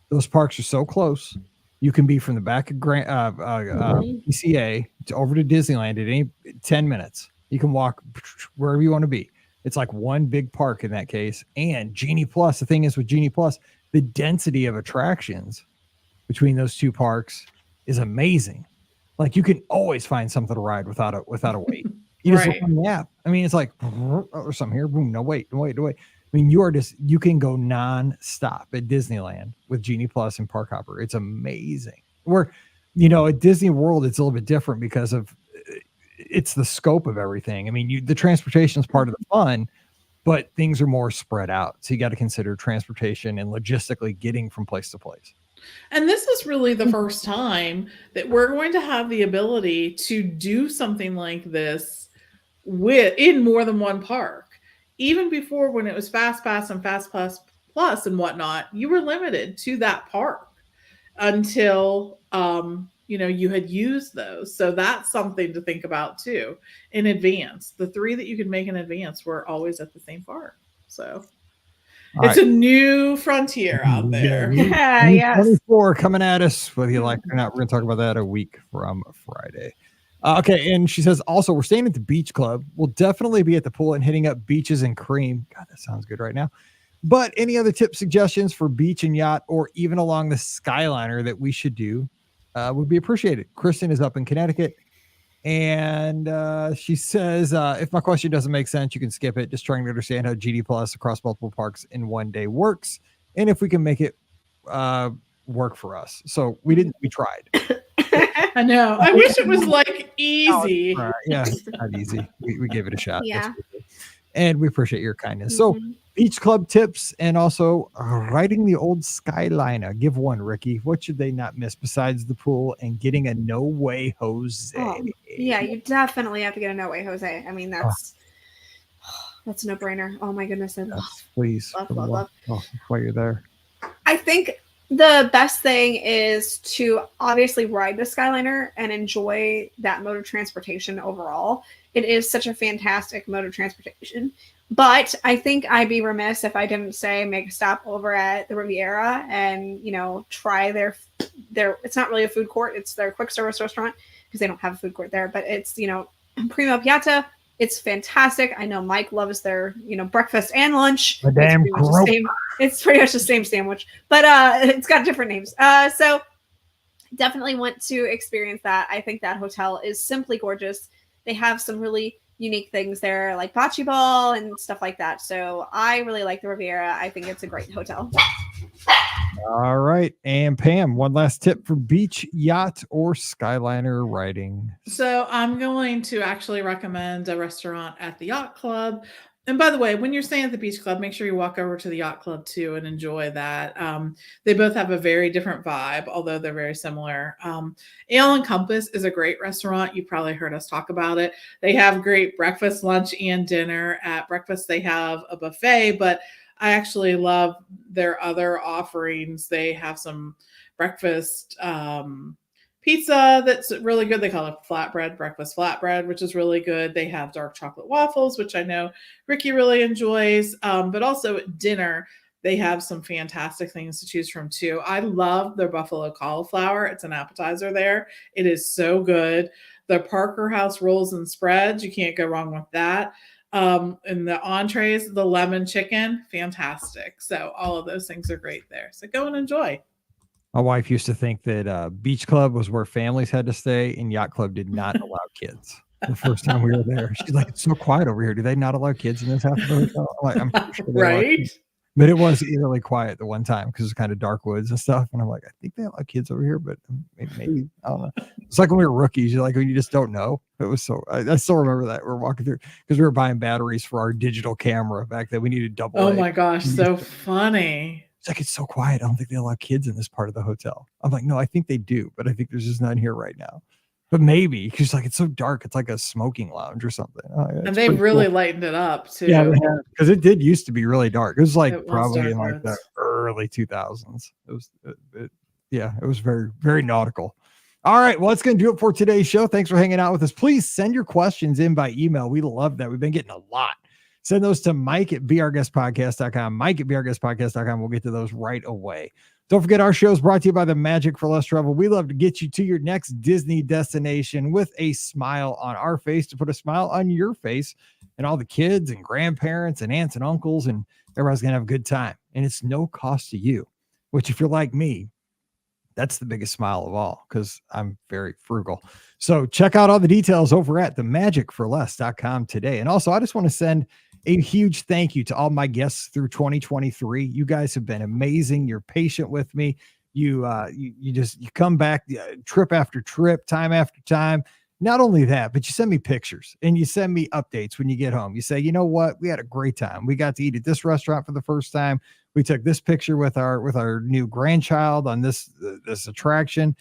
Those parks are so close. You can be from the back of PCA to over to Disneyland at any 10 minutes. You can walk wherever you want to be. It's like one big park in that case. And Genie Plus, the thing is with Genie Plus, the density of attractions between those two parks is amazing. Like you can always find something to ride without a wait. You just look on the app. I mean, it's like, or something here, boom, no wait. I mean, you can go non-stop at Disneyland with Genie Plus and Park Hopper. It's amazing. Where, at Disney World, it's a little bit different because of it's the scope of everything. I mean, the transportation is part of the fun, but things are more spread out. So you got to consider transportation and logistically getting from place to place. And this is really the first time that we're going to have the ability to do something like this in more than one park. Even before, when it was Fast Pass and Fast Pass Plus and whatnot, you were limited to that park until you had used those. So that's something to think about too in advance. The 3 that you could make in advance were always at the same park. So it's a new frontier out there. Yes. 24 coming at us, whether you like it or not. We're going to talk about that a week from Friday. Okay, and she says, also, we're staying at the beach club. We'll definitely be at the pool and hitting up beaches and cream. God, that sounds good right now. But any other tip suggestions for beach and yacht or even along the Skyliner that we should do would be appreciated. Kristen is up in Connecticut. And she says, if my question doesn't make sense, you can skip it. Just trying to understand how GD Plus across multiple parks in one day works. And if we can make it work for us. So we tried. I know. I wish it was like easy. Yeah, not easy. We gave it a shot. Yeah. And we appreciate your kindness. So beach club tips and also riding the old Skyliner. Give one, Ricky. What should they not miss besides the pool and getting a No Way Jose? Oh, yeah, you definitely have to get a No Way Jose. I mean, that's a no-brainer. Oh my goodness. Please. Love. Oh, while you're there. I think the best thing is to obviously ride the Skyliner and enjoy that mode of transportation overall. It is such a fantastic mode of transportation. But I think I'd be remiss if I didn't say make a stop over at the Riviera and, try their it's not really a food court. It's their quick service restaurant because they don't have a food court there. But it's, Primo Piatta. It's fantastic. I know Mike loves their, breakfast and lunch. It's pretty much the same sandwich, but it's got different names. So definitely want to experience that. I think that hotel is simply gorgeous. They have some really unique things there, like bocce ball and stuff like that. So I really like the Riviera. I think it's a great hotel. All right. And Pam, one last tip for beach, yacht, or Skyliner riding. So I'm going to actually recommend a restaurant at the Yacht Club. And by the way, when you're staying at the beach club, make sure you walk over to the Yacht Club too and enjoy that. They both have a very different vibe, although they're very similar. Ale and Compass is a great restaurant. You probably heard us talk about it. They have great breakfast, lunch, and dinner. At breakfast, they have a buffet, but I actually love their other offerings. They have some breakfast pizza that's really good. They call it breakfast flatbread, which is really good. They have dark chocolate waffles, which I know Ricky really enjoys. But also at dinner, they have some fantastic things to choose from too. I love their buffalo cauliflower. It's an appetizer there. It is so good. The Parker House rolls and spreads, you can't go wrong with that. And the entrees, the lemon chicken, fantastic. So all of those things are great there. So go and enjoy. My wife used to think that beach club was where families had to stay and yacht club did not allow kids. The first time we were there, she's like, "It's so quiet over here. Do they not allow kids in this half of the hotel?" I'm like, "I'm pretty sure they right." But it was eerily quiet the one time because it's kind of dark woods and stuff. And I'm like, I think they allow kids over here, but maybe I don't know. It's like when we were rookies, you're like, when you just don't know. It was so, I still remember that we're walking through because we were buying batteries for our digital camera back then. We needed double. Oh my gosh, so funny. It's like, it's so quiet. I don't think they allow kids in this part of the hotel. I'm like, no, I think they do, but I think there's just none here right now. But maybe because like it's so dark, it's like a smoking lounge or something. And they've really lightened it up too. Yeah, because it did used to be really dark. It was like probably in like the early 2000s. It was, it was very, very nautical. All right, well, that's going to do it for today's show. Thanks for hanging out with us. Please send your questions in by email. We love that. We've been getting a lot. Send those to Mike at beourguestpodcast.com. Mike at beourguestpodcast.com. We'll get to those right away. Don't forget, our show is brought to you by the Magic for Less Travel. We love to get you to your next Disney destination with a smile on our face, to put a smile on your face, and all the kids and grandparents and aunts and uncles, and everybody's going to have a good time. And it's no cost to you, which, if you're like me, that's the biggest smile of all, because I'm very frugal. So check out all the details over at themagicforless.com today. And also, I just want to send a huge thank you to all my guests through 2023. You guys have been amazing. You're patient with me. You come back trip after trip, time after time. Not only that, but you send me pictures and you send me updates when you get home. You say, you know what? We had a great time. We got to eat at this restaurant for the first time. We took this picture with our new grandchild on this attraction.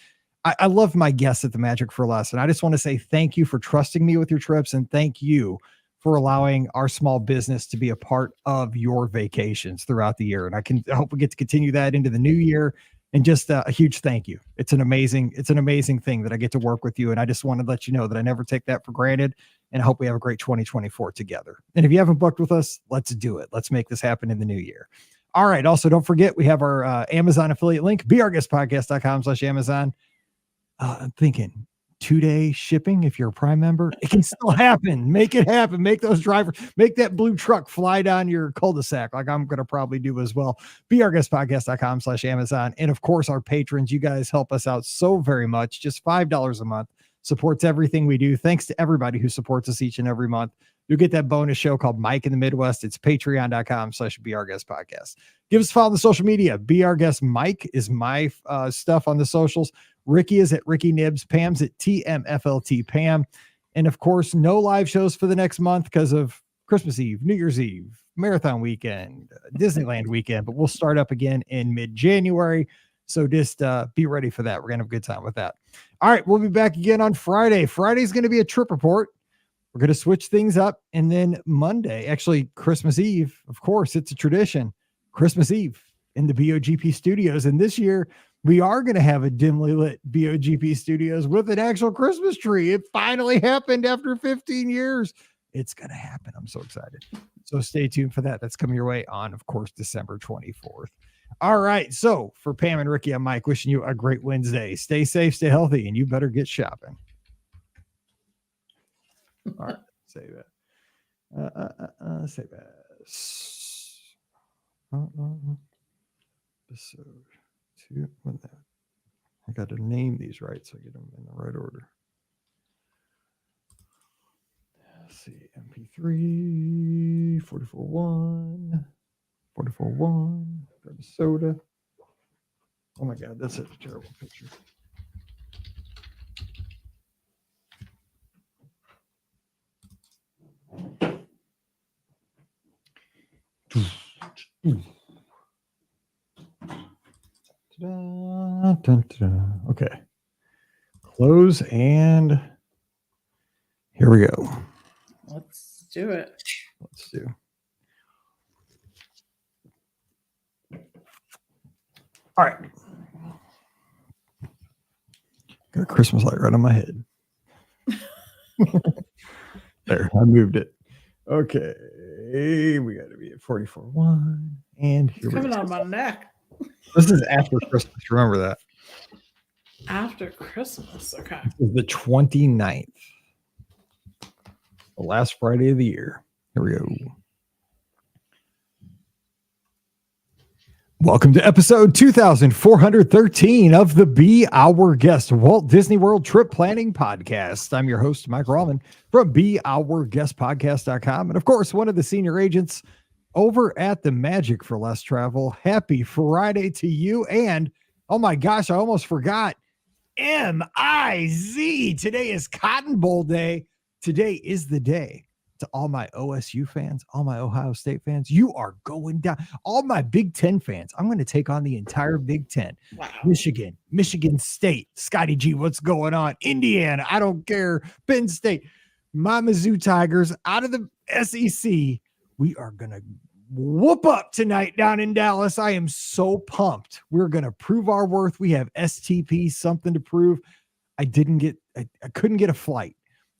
I love my guests at the Magic for Less. And I just want to say thank you for trusting me with your trips, and thank you for allowing our small business to be a part of your vacations throughout the year. And I hope we get to continue that into the new year. And just a huge thank you. It's an amazing thing that I get to work with you. And I just want to let you know that I never take that for granted. And I hope we have a great 2024 together. And if you haven't booked with us, let's do it. Let's make this happen in the new year. All right. Also, don't forget, we have our Amazon affiliate link, beourguestpodcast.com/Amazon. I'm thinking 2-day shipping. If you're a Prime member, it can still happen. Make it happen. Make those drivers, make that blue truck fly down your cul-de-sac, like I'm going to probably do as well. beourguestpodcast.com/Amazon. And of course, our patrons, you guys help us out so very much. Just $5 a month supports everything we do. Thanks to everybody who supports us each and every month. You'll get that bonus show called Mike in the Midwest. It's patreon.com/beourguestpodcast. Give us a follow on the social media. Be Our Guest Mike is my stuff on the socials. Ricky is at Ricky Nibs. Pam's at TMFLT Pam. And of course, no live shows for the next month because of Christmas Eve, New Year's Eve, Marathon weekend, Disneyland weekend. But we'll start up again in mid-January. So just be ready for that. We're going to have a good time with that. All right, we'll be back again on Friday. Friday's going to be a trip report. We're going to switch things up. And then Monday, actually Christmas Eve, of course, it's a tradition. Christmas Eve in the BOGP studios. And this year, we are going to have a dimly lit BOGP studios with an actual Christmas tree. It finally happened after 15 years. It's going to happen. I'm so excited. So stay tuned for that. That's coming your way on, of course, December 24th. All right. So for Pam and Ricky, I'm Mike, wishing you a great Wednesday. Stay safe, stay healthy, and you better get shopping. All right. Say that. Say that. Episode 2. I got to name these right so I get them in the right order. Let's see. MP3, 44.1, 44.1, grab a soda. Oh my God, that's a terrible picture. Okay. Close, and here we go. Let's do it. Let's do. All right. Got a Christmas light right on my head. There, I moved it. Okay. We got to be at 44.1. And here it's coming on my neck. This is after Christmas. Remember that. After Christmas. Okay. This is the 29th. The last Friday of the year. Here we go. Welcome to episode 2413 of the Be Our Guest Walt Disney World Trip Planning Podcast. I'm your host, Mike Rallman from BeOurGuestPodcast.com. And of course, one of the senior agents over at the Magic for Less Travel. Happy Friday to you. And oh my gosh, I almost forgot. MIZ. Today is Cotton Bowl Day. Today is the day. To all my OSU fans, all my Ohio State fans, you are going down. All my Big Ten fans, I'm going to take on the entire Big Ten. Wow. Michigan State, Scotty G, what's going on? Indiana, I don't care. Penn State, my Mizzou Tigers out of the SEC. We are going to whoop up tonight down in Dallas. I am so pumped. We're going to prove our worth. We have STP, something to prove. I couldn't get a flight.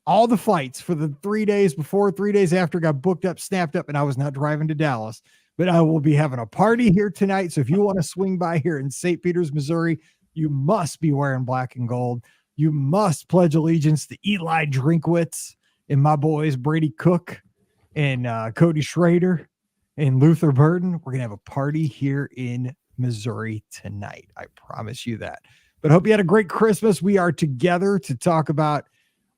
All the flights for the 3 days before, 3 days after got booked up, snapped up, and I was not driving to Dallas. but I will be having a party here tonight. So if you want to swing by here in St. Peters, Missouri, you must be wearing black and gold. You must pledge allegiance to Eli Drinkwitz and my boys, Brady Cook and Cody Schrader and Luther Burden. We're going to have a party here in Missouri tonight. I promise you that. But I hope you had a great Christmas. We are together to talk about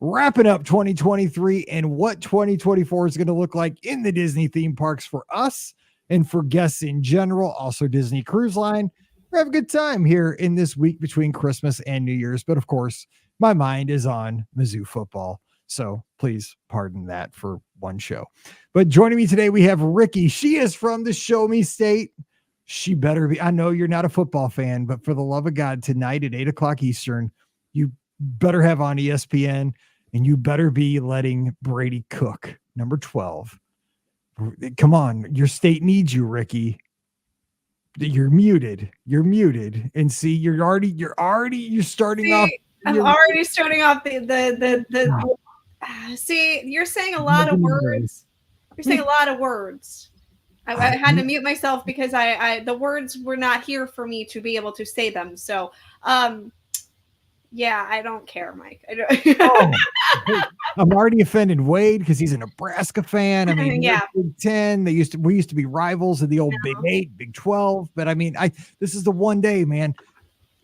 wrapping up 2023 and what 2024 is going to look like in the Disney theme parks for us and for guests in general. Also, Disney Cruise Line. We have a good time here in this week between Christmas and New Year's. But of course, my mind is on Mizzou football. So please pardon that for one show. But joining me today, we have Rikki. She is from the Show Me State. She better be. I know you're not a football fan, but for the love of God, tonight at 8:00 Eastern, you better have on ESPN and you better be letting Brady Cook, number 12. Come on. Your state needs you, Rikki. You're muted. And see, you're starting off. I'm already starting off the see, you're saying a lot of words. You're saying a lot of words. I had to mute myself because I the words were not here for me to be able to say them. So, yeah, I don't care, Mike. I don't. I'm already offended Wade because he's a Nebraska fan. I mean, yeah. Big 10. We used to be rivals of the old Big 8, Big 12. But I mean, this is the one day, man.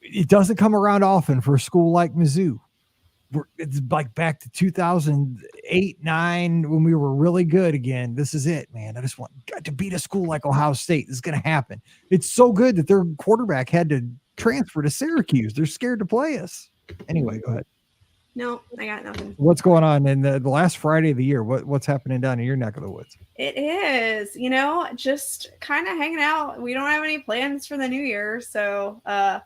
It doesn't come around often for a school like Mizzou. It's like back to 2008, 9 when we were really good again. This is it, man. I just want to beat a school like Ohio State. This is going to happen. It's so good that their quarterback had to transfer to Syracuse. They're scared to play us. Anyway, go ahead. No, I got nothing. What's going on in the last Friday of the year? What's happening down in your neck of the woods? It is, just kind of hanging out. We don't have any plans for the new year. So, I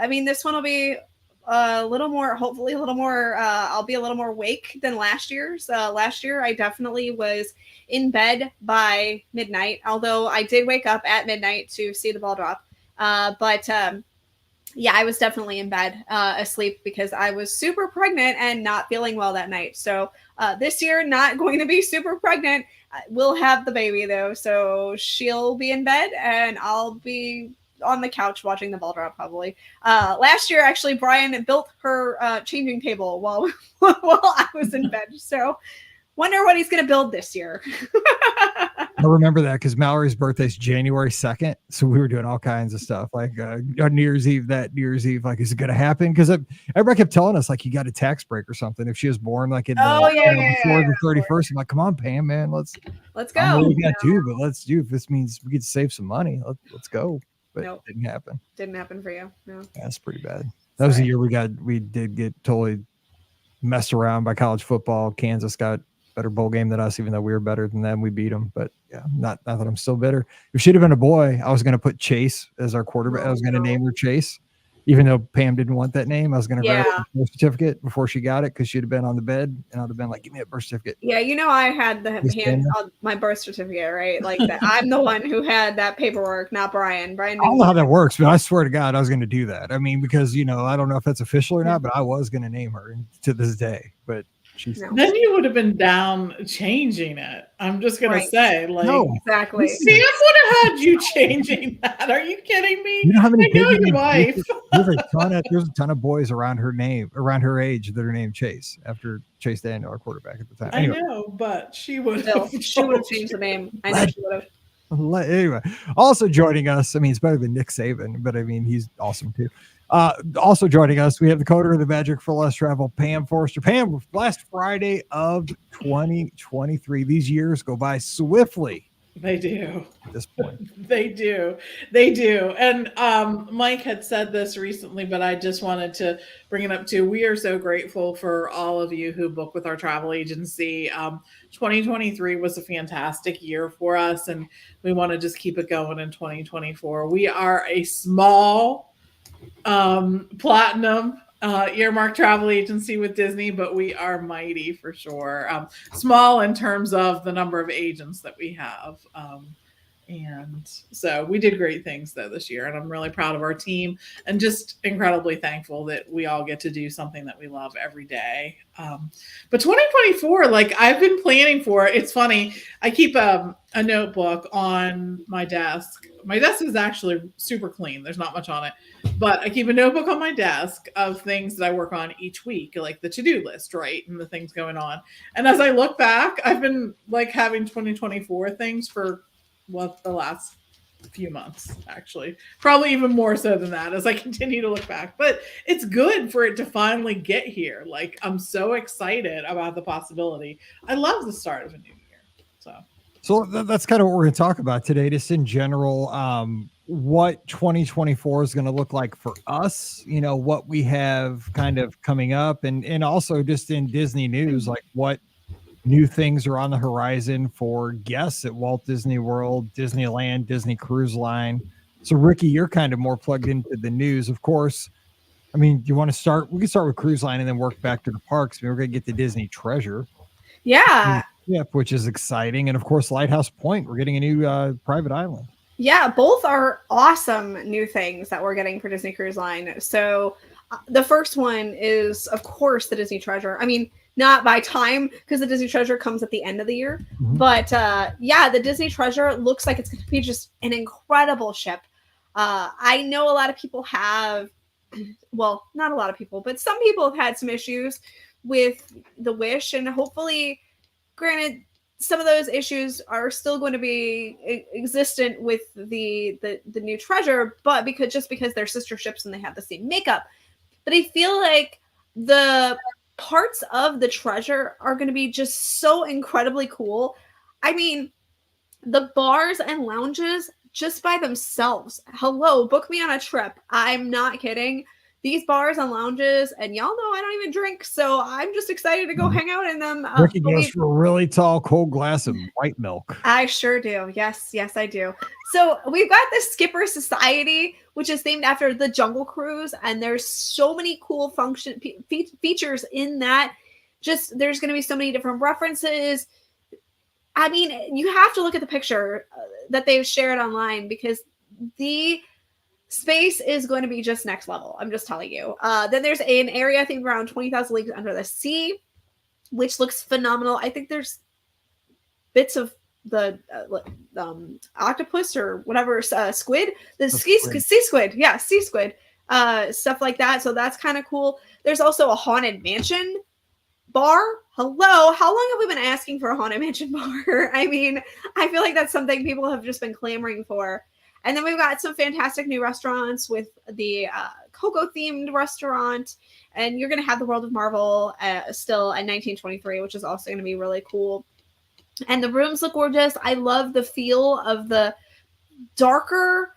mean, this one will be hopefully a little more, I'll be a little more awake than last year's. Last year, I definitely was in bed by midnight, although I did wake up at midnight to see the ball drop. Yeah, I was definitely in bed, asleep because I was super pregnant and not feeling well that night. So this year, not going to be super pregnant. We'll have the baby though. So she'll be in bed and I'll be on the couch watching the ball drop probably. Last year, actually, Brian built her changing table while I was in bed. So wonder what he's going to build this year. I remember that because Mallory's birthday is January 2nd. So we were doing all kinds of stuff like on New Year's Eve, like, is it going to happen? Because everybody kept telling us like you got a tax break or something if she was born like in before the 31st. I'm like, come on, Pam, man, let's go. I know we got to, but let's do. If this means we get to save some money, let's go. But nope. It didn't happen. Didn't happen for you. No. Yeah, that's pretty bad. That was the year we did get totally messed around by college football. Kansas got better bowl game than us, even though we were better than them. We beat them. But yeah, not that I'm still bitter. If she'd have been a boy, I was going to put Chase as our quarterback. I was going to name her Chase. Even though Pam didn't want that name, I was going to grab her birth certificate before she got it because she'd have been on the bed and I'd have been like, give me a birth certificate. Yeah, I had the hand on my birth certificate, right? Like that. I'm the one who had that paperwork, not Brian. I don't know how that works, but I swear to God, I was going to do that. I mean, because, I don't know if that's official or not, but I was going to name her to this day. But then you would have been down changing it. I'm just gonna say, like, no, exactly. Sam would have had you changing that. Are you kidding me? You know how many? I know your wife. There's a ton of boys around her age that are named Chase after Chase Daniel, our quarterback at the time. Anyway. I know, but she would have changed the name. I know she would have. Anyway, also joining us. I mean, it's better than Nick Saban, but I mean, he's awesome too. Also joining us, we have the coder of the Magic for Less Travel, Pam Forrester. Pam, last Friday of 2023. These years go by swiftly. They do. At this point. They do. And Mike had said this recently, but I just wanted to bring it up too. We are so grateful for all of you who book with our travel agency. 2023 was a fantastic year for us, and we want to just keep it going in 2024. We are a small platinum earmark travel agency with Disney, but we are mighty for sure. Small in terms of the number of agents that we have. And so we did great things though this year, and I'm really proud of our team and just incredibly thankful that we all get to do something that we love every day. But 2024, like I've been planning for it. It's funny. I keep a notebook on my desk. My desk is actually super clean. There's not much on it, but I keep a notebook on my desk of things that I work on each week, like the to-do list, right? And the things going on. And as I look back, I've been like having 2024 things for the last few months, actually, probably even more so than that as I continue to look back. But it's good for it to finally get here. Like I'm so excited about the possibility. I love the start of a new year. So that's kind of what we're going to talk about today, just in general, what 2024 is going to look like for us, you know, what we have kind of coming up, and also just in Disney news, like what new things are on the horizon for guests at Walt Disney World, Disneyland, Disney Cruise Line. So Rikki, you're kind of more plugged into the news, of course. I mean, do you want to start? We can start with Cruise Line and then work back to the parks. I mean, we're going to get the Disney Treasure. Yeah. Yep, which is exciting. And of course, Lighthouse Point, we're getting a new private island. Yeah, both are awesome new things that we're getting for Disney Cruise Line. So the first one is, of course, the Disney Treasure. I mean, not by time, because the Disney Treasure comes at the end of the year. Mm-hmm. But yeah, the Disney Treasure looks like it's going to be just an incredible ship. I know a lot of people have, well, not a lot of people, but some people have had some issues with the Wish, and hopefully, granted, some of those issues are still going to be existent with the new Treasure, but because they're sister ships and they have the same makeup. But I feel like the parts of the Treasure are going to be just so incredibly cool. I mean, the bars and lounges just by themselves. Hello, book me on a trip. I'm not kidding. These bars and lounges, and y'all know I don't even drink, so I'm just excited to go hang out in them. Rikki goes for a really tall, cold glass of white milk. I sure do. Yes, I do. So we've got the Skipper Society, which is themed after the Jungle Cruise, and there's so many cool features in that. Just there's going to be so many different references. I mean, you have to look at the picture that they've shared online, because the space is going to be just next level. I'm just telling you. Then there's an area, I think, around 20,000 Leagues Under the Sea, which looks phenomenal. I think there's bits of the octopus or whatever, squid, sea squid. Yeah, sea squid, stuff like that. So that's kind of cool. There's also a Haunted Mansion bar. Hello, how long have we been asking for a Haunted Mansion bar? I mean, I feel like that's something people have just been clamoring for. And then we've got some fantastic new restaurants with the Coco themed restaurant, and you're going to have the World of Marvel still at 1923, which is also going to be really cool. And the rooms look gorgeous. I love the feel of the darker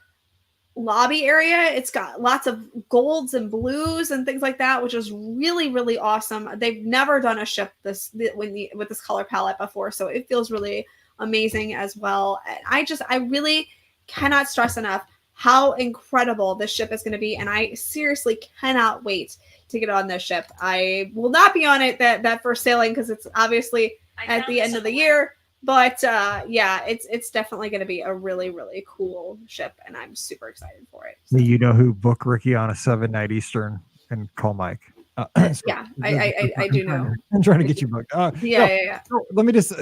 lobby area. It's got lots of golds and blues and things like that, which is really, really awesome. They've never done a ship with this color palette before, so it feels really amazing as well. And I really cannot stress enough how incredible this ship is going to be, and I seriously cannot wait to get on this ship. I will not be on it that first sailing, because it's obviously at the end of the year, but yeah, it's definitely going to be a really, really cool ship, and I'm super excited for it. So. You know who booked Rikki on a 7-night Eastern and call Mike. Yeah, I do know. I'm trying to get you booked. Yeah. So let me just.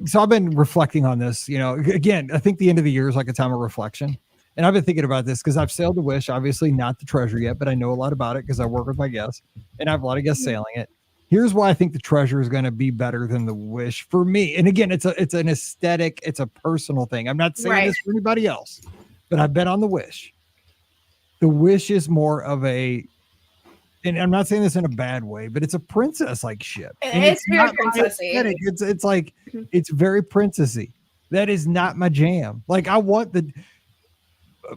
So I've been reflecting on this. You know, again, I think the end of the year is like a time of reflection, and I've been thinking about this because I've sailed the Wish, obviously not the Treasure yet, but I know a lot about it because I work with my guests, and I have a lot of guests sailing it. Here's why I think the Treasure is going to be better than the Wish for me. And again, it's an aesthetic, it's a personal thing. I'm not saying this for anybody else, but I've been on the Wish. The Wish is more of a. And I'm not saying this in a bad way, but it's a princess-like ship. It's very princessy. It's like, it's very princessy. That is not my jam. Like, I want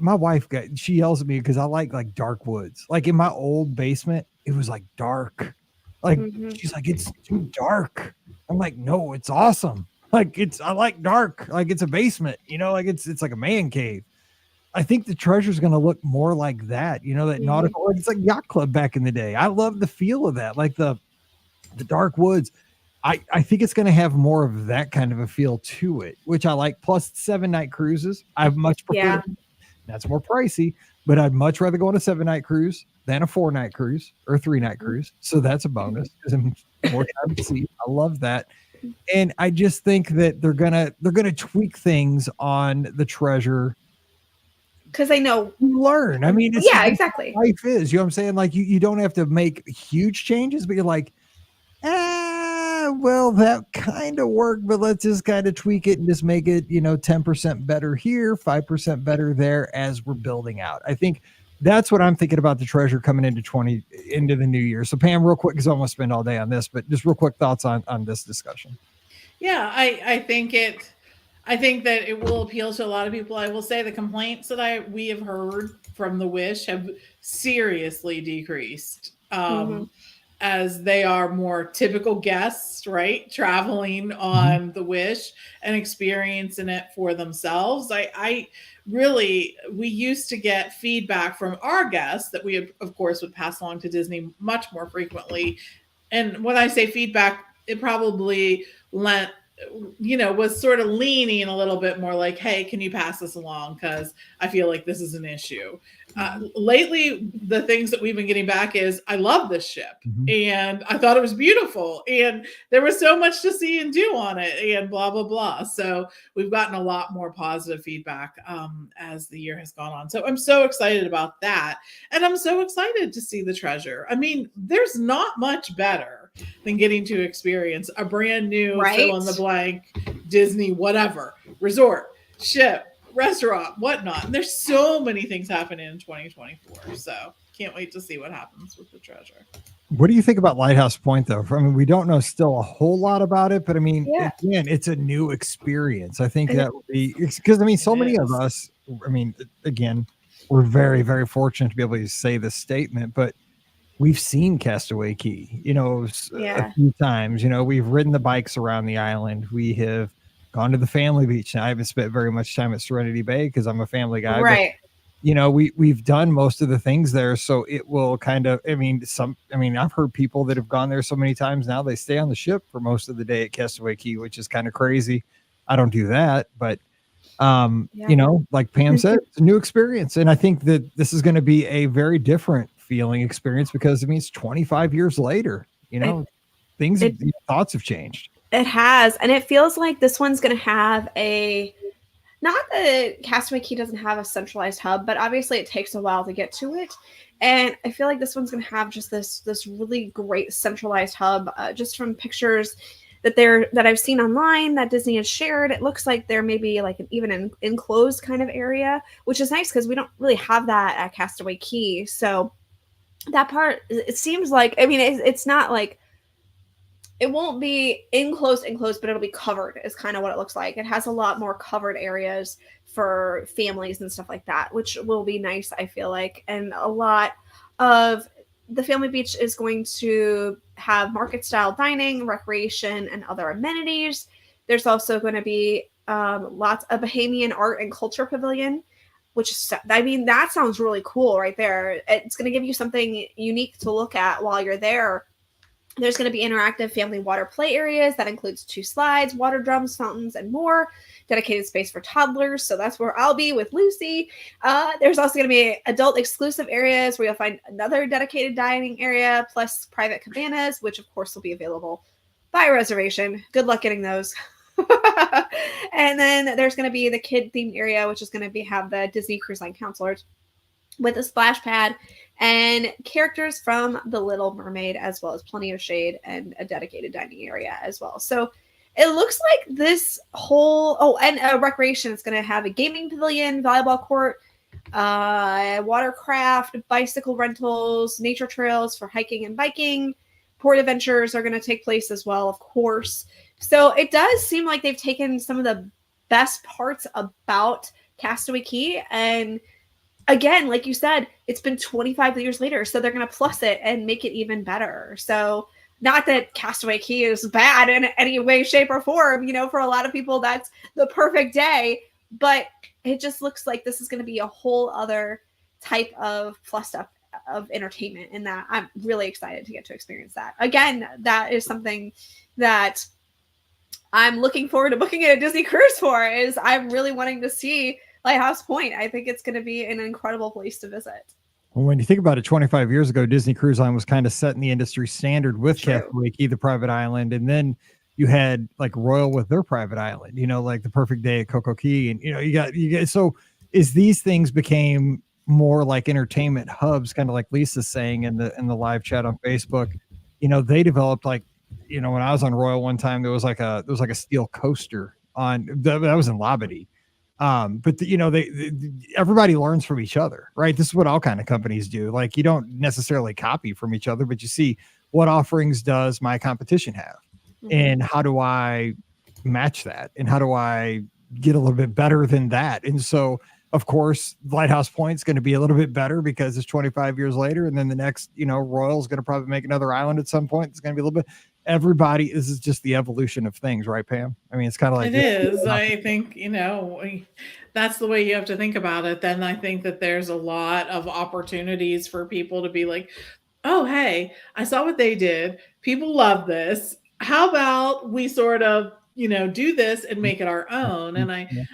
my wife she yells at me because I like dark woods. Like in my old basement, it was like dark. Like she's like, it's too dark. I'm like, no, it's awesome. Like I like dark. Like it's a basement, you know, like it's like a man cave. I think the Treasure is going to look more like that, you know, that nautical. It's like Yacht Club back in the day. I love the feel of that, like the dark woods. I think it's going to have more of that kind of a feel to it, which I like. Plus 7-night cruises. I much prefer. Yeah. That's more pricey, but I'd much rather go on a 7-night cruise than a 4-night cruise or a 3-night cruise. So that's a bonus because I'm more time to see. I love that. And I just think that they're gonna tweak things on the treasure because they know you learn. I mean, it's yeah, just exactly. life is. You know what I'm saying? Like you don't have to make huge changes, but you're like, well, that kind of worked, but let's just kind of tweak it and just make it, 10% better here, 5% better there as we're building out. I think that's what I'm thinking about the treasure coming into the new year. So Pam, real quick, because I won't spend all day on this, but just real quick thoughts on this discussion. Yeah, I think that it will appeal to a lot of people. I will say the complaints that we have heard from the Wish have seriously decreased. As they are more typical guests, right? Traveling on the Wish and experiencing it for themselves. I really, we used to get feedback from our guests that we, of course, would pass along to Disney much more frequently. And when I say feedback, it probably was sort of leaning a little bit more like, hey, can you pass this along? Because I feel like this is an issue. Lately, the things that we've been getting back is, I love this ship and I thought it was beautiful and there was so much to see and do on it and blah, blah, blah. So we've gotten a lot more positive feedback as the year has gone on. So I'm so excited about that. And I'm so excited to see the treasure. I mean, there's not much better than getting to experience a brand new fill in the blank Disney, whatever, resort, ship, restaurant, whatnot. And there's so many things happening in 2024. So can't wait to see what happens with the treasure. What do you think about Lighthouse Point, though? I mean, we don't know still a whole lot about it, but I mean, again, it's a new experience. I think that would be because, I mean, so many of us, I mean, again, we're very, very fortunate to be able to say this statement, but we've seen Castaway Cay, a few times. We've ridden the bikes around the island. We have gone to the family beach. Now, I haven't spent very much time at Serenity Bay because I'm a family guy. Right. But, we've done most of the things there. So it will kind of, I've heard people that have gone there so many times now, they stay on the ship for most of the day at Castaway Cay, which is kind of crazy. I don't do that, but like Pam said, it's a new experience. And I think that this is going to be a very different feeling experience because it's 25 years later, thoughts have changed. It has. And it feels like this one's going to have not that Castaway Cay doesn't have a centralized hub, but obviously it takes a while to get to it. And I feel like this one's going to have just this really great centralized hub, just from pictures that I've seen online that Disney has shared. It looks like there may be like an enclosed kind of area, which is nice because we don't really have that at Castaway Cay. So that part, it seems like, it's not like, it won't be enclosed, but it'll be covered is kind of what it looks like. It has a lot more covered areas for families and stuff like that, which will be nice, I feel like. And a lot of the family beach is going to have market style dining, recreation, and other amenities. There's also going to be lots of Bahamian art and culture pavilion, which is, that sounds really cool right there. It's going to give you something unique to look at while you're there. There's going to be interactive family water play areas that includes 2 slides, water drums, fountains, and more. Dedicated space for toddlers. So that's where I'll be with Lucy. There's also going to be adult exclusive areas where you'll find another dedicated dining area, plus private cabanas, which of course will be available by reservation. Good luck getting those. And then there's going to be the kid themed area, which is going to have the Disney Cruise Line counselors with a splash pad and characters from The Little Mermaid, as well as plenty of shade and a dedicated dining area as well. So it looks like this whole, and recreation is going to have a gaming pavilion, volleyball court, watercraft, bicycle rentals, nature trails for hiking and biking. Port adventures are going to take place as well, of course. So it does seem like they've taken some of the best parts about Castaway Cay, and again, like you said, it's been 25 years later, so they're going to plus it and make it even better. So not that Castaway Cay is bad in any way, shape, or form. For a lot of people, that's the perfect day. But it just looks like this is going to be a whole other type of plus up of entertainment, and that I'm really excited to get to experience that. Again, that is something that I'm looking forward to booking a Disney cruise for. Is I'm really wanting to see Lighthouse Point. I think it's going to be an incredible place to visit. Well, when you think about it, 25 years ago, Disney Cruise Line was kind of setting the industry standard with True. Castaway Waikiki, the private island, and then you had like Royal with their private island, like the Perfect Day at Coco Key, and you got. So, is these things became more like entertainment hubs, kind of like Lisa's saying in the live chat on Facebook. They developed like, when I was on Royal one time, there was like a steel coaster on that was in Labadee. But everybody learns from each other, right? This is what all kind of companies do. Like, you don't necessarily copy from each other, but you see what offerings does my competition have, and how do I match that, and how do I get a little bit better than that? And so, of course, Lighthouse Point's going to be a little bit better because it's 25 years later, and then the next, Royal's going to probably make another island at some point. It's going to be a little bit. Everybody, this is just the evolution of things, right, Pam? I mean, it's kind of like it is. I think that's the way you have to think about it. Then I think that there's a lot of opportunities for people to be like, oh, hey, I saw what they did. People love this. How about we sort of do this and make it our own? And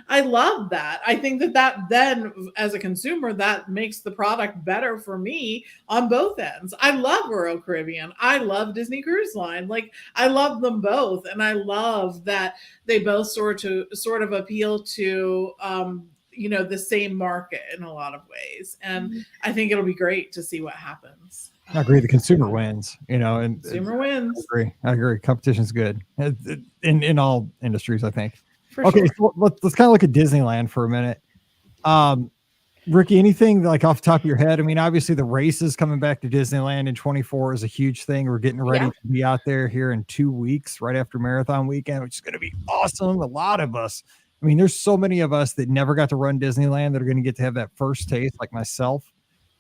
I love that. I think that then as a consumer, that makes the product better for me on both ends. I love Royal Caribbean. I love Disney Cruise Line. Like, I love them both. And I love that they both sort of appeal to, the same market in a lot of ways. And I think it'll be great to see what happens. I agree. The consumer wins, and consumer wins. I agree. Competition's good in all industries, I think. For okay. Sure. So let's kind of look at Disneyland for a minute. Rikki, anything like off the top of your head? I mean, obviously the races coming back to Disneyland in 24 is a huge thing. We're getting ready to be out there here in 2 weeks, right after Marathon Weekend, which is going to be awesome. A lot of us. I mean, there's so many of us that never got to run Disneyland that are going to get to have that first taste, like myself.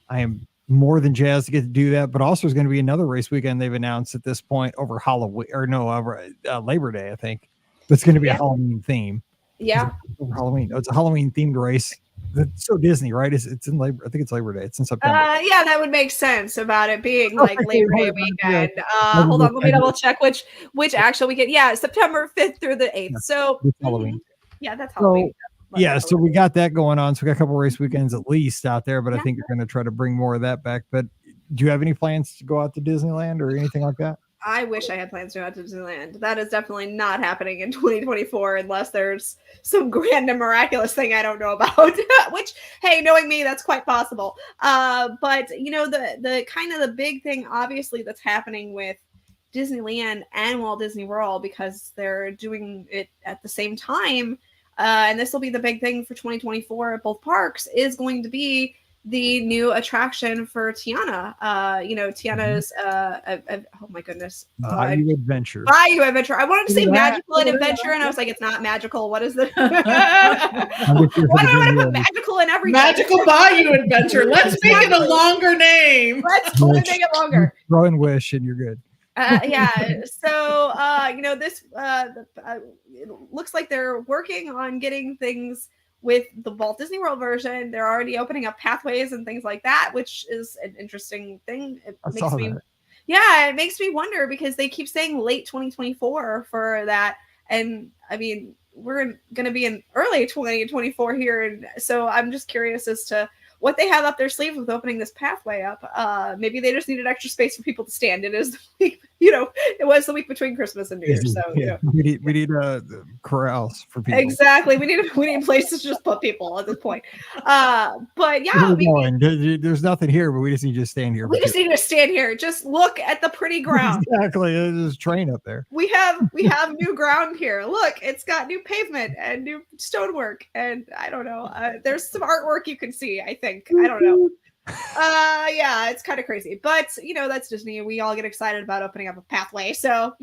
I am more than jazzed to get to do that, but also there's going to be another race weekend they've announced at this point over Halloween, or no, over Labor Day, I think. It's going to be a Halloween theme. Yeah, over Halloween. It's a Halloween themed race. It's so Disney, right? It's in Labor. I think it's Labor Day. It's in September. Yeah, that would make sense about it being like Labor Day weekend. Hold on, let me double check which actual weekend. Yeah, September 5th through the 8th. So Halloween. Yeah, that's Halloween. So we got that going on. So we got a couple race weekends at least out there, but I think you're going to try to bring more of that back. But do you have any plans to go out to Disneyland or anything like that? I wish I had plans to go out to Disneyland. That is definitely not happening in 2024 unless there's some grand and miraculous thing I don't know about, which, hey, knowing me, that's quite possible. But the kind of the big thing, obviously, that's happening with Disneyland and Walt Disney World, because they're doing it at the same time, and this will be the big thing for 2024 at both parks, is going to be the new attraction for Tiana. Tiana's oh my goodness, Bayou Adventure. Bayou Adventure. I wanted to say magical and adventure, and I was like, it's not magical. What is the why do I want to put magical in everything? Magical Bayou Adventure. Let's make it a longer name. Let's totally make it longer. Throw in Wish and you're good. So this it looks like they're working on getting things with the Walt Disney World version. They're already opening up pathways and things like that, which is an interesting thing. It makes me wonder, because they keep saying late 2024 for that, and I mean, we're going to be in early 2024 here, and so I'm just curious as to what they have up their sleeve with opening this pathway up. Maybe they just needed extra space for people to stand. It is the week, it was the week between Christmas and New Year's. So we need corrals for people. Exactly. We need places to just put people at this point. But yeah, there's nothing here, but we just need to stand here. We just need to stand here. Just look at the pretty ground. Exactly. There's a train up there. We have new ground here. Look, it's got new pavement and new stonework, and I don't know. There's some artwork you can see, I think. I don't know. It's kind of crazy, but that's Disney. We all get excited about opening up a pathway. So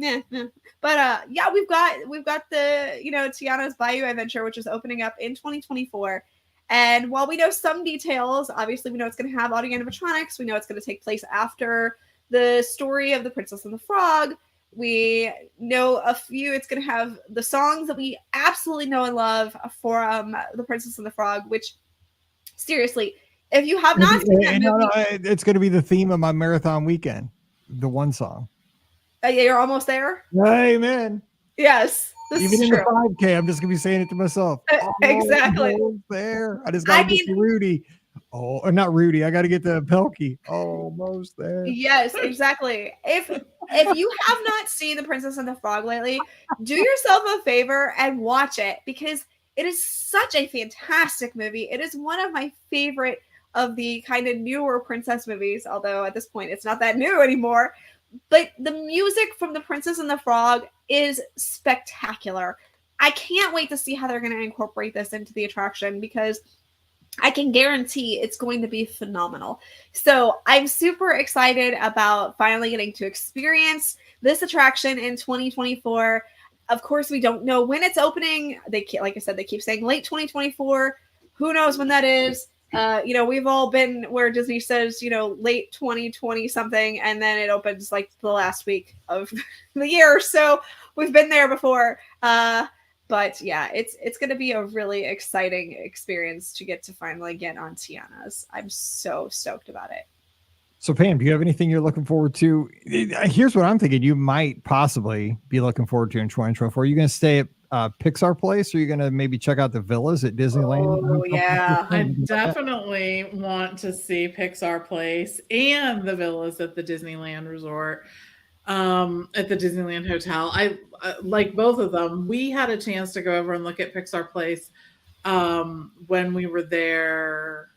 but we've got the Tiana's Bayou Adventure, which is opening up in 2024. And while we know some details, obviously we know it's going to have audio animatronics. We know it's going to take place after the story of the Princess and the Frog. We know a few. It's going to have the songs that we absolutely know and love from the Princess and the Frog, which, seriously, if you have not seen that movie, it's going to be the theme of my Marathon Weekend, the one song. You're almost there. Amen. Yes, this Even is in true. the 5K, I'm just gonna be saying it to myself. Exactly. There. I just gotta get to Rudy. Oh, or not Rudy. I gotta get to Pelkey. Almost there. Yes, exactly. If you have not seen The Princess and the Frog lately, do yourself a favor and watch it, because it is such a fantastic movie. It is one of my favorite of the kind of newer princess movies, although at this point it's not that new anymore. But the music from The Princess and the Frog is spectacular. I can't wait to see how they're going to incorporate this into the attraction, because I can guarantee it's going to be phenomenal. So I'm super excited about finally getting to experience this attraction in 2024. Of course, we don't know when it's opening. Like I said, they keep saying late 2024. Who knows when that is? We've all been where Disney says, late 2020 something, and then it opens like the last week of the year. So we've been there before. But yeah, it's going to be a really exciting experience to get to finally get on Tiana's. I'm so stoked about it. So Pam, do you have anything you're looking forward to? Here's what I'm thinking. You might possibly be looking forward to in 2024. Are you going to stay at Pixar Place, or are you going to maybe check out the villas at Disneyland? Oh, yeah. I definitely want to see Pixar Place and the villas at the Disneyland Resort, at the Disneyland Hotel. I like both of them. We had a chance to go over and look at Pixar Place when we were there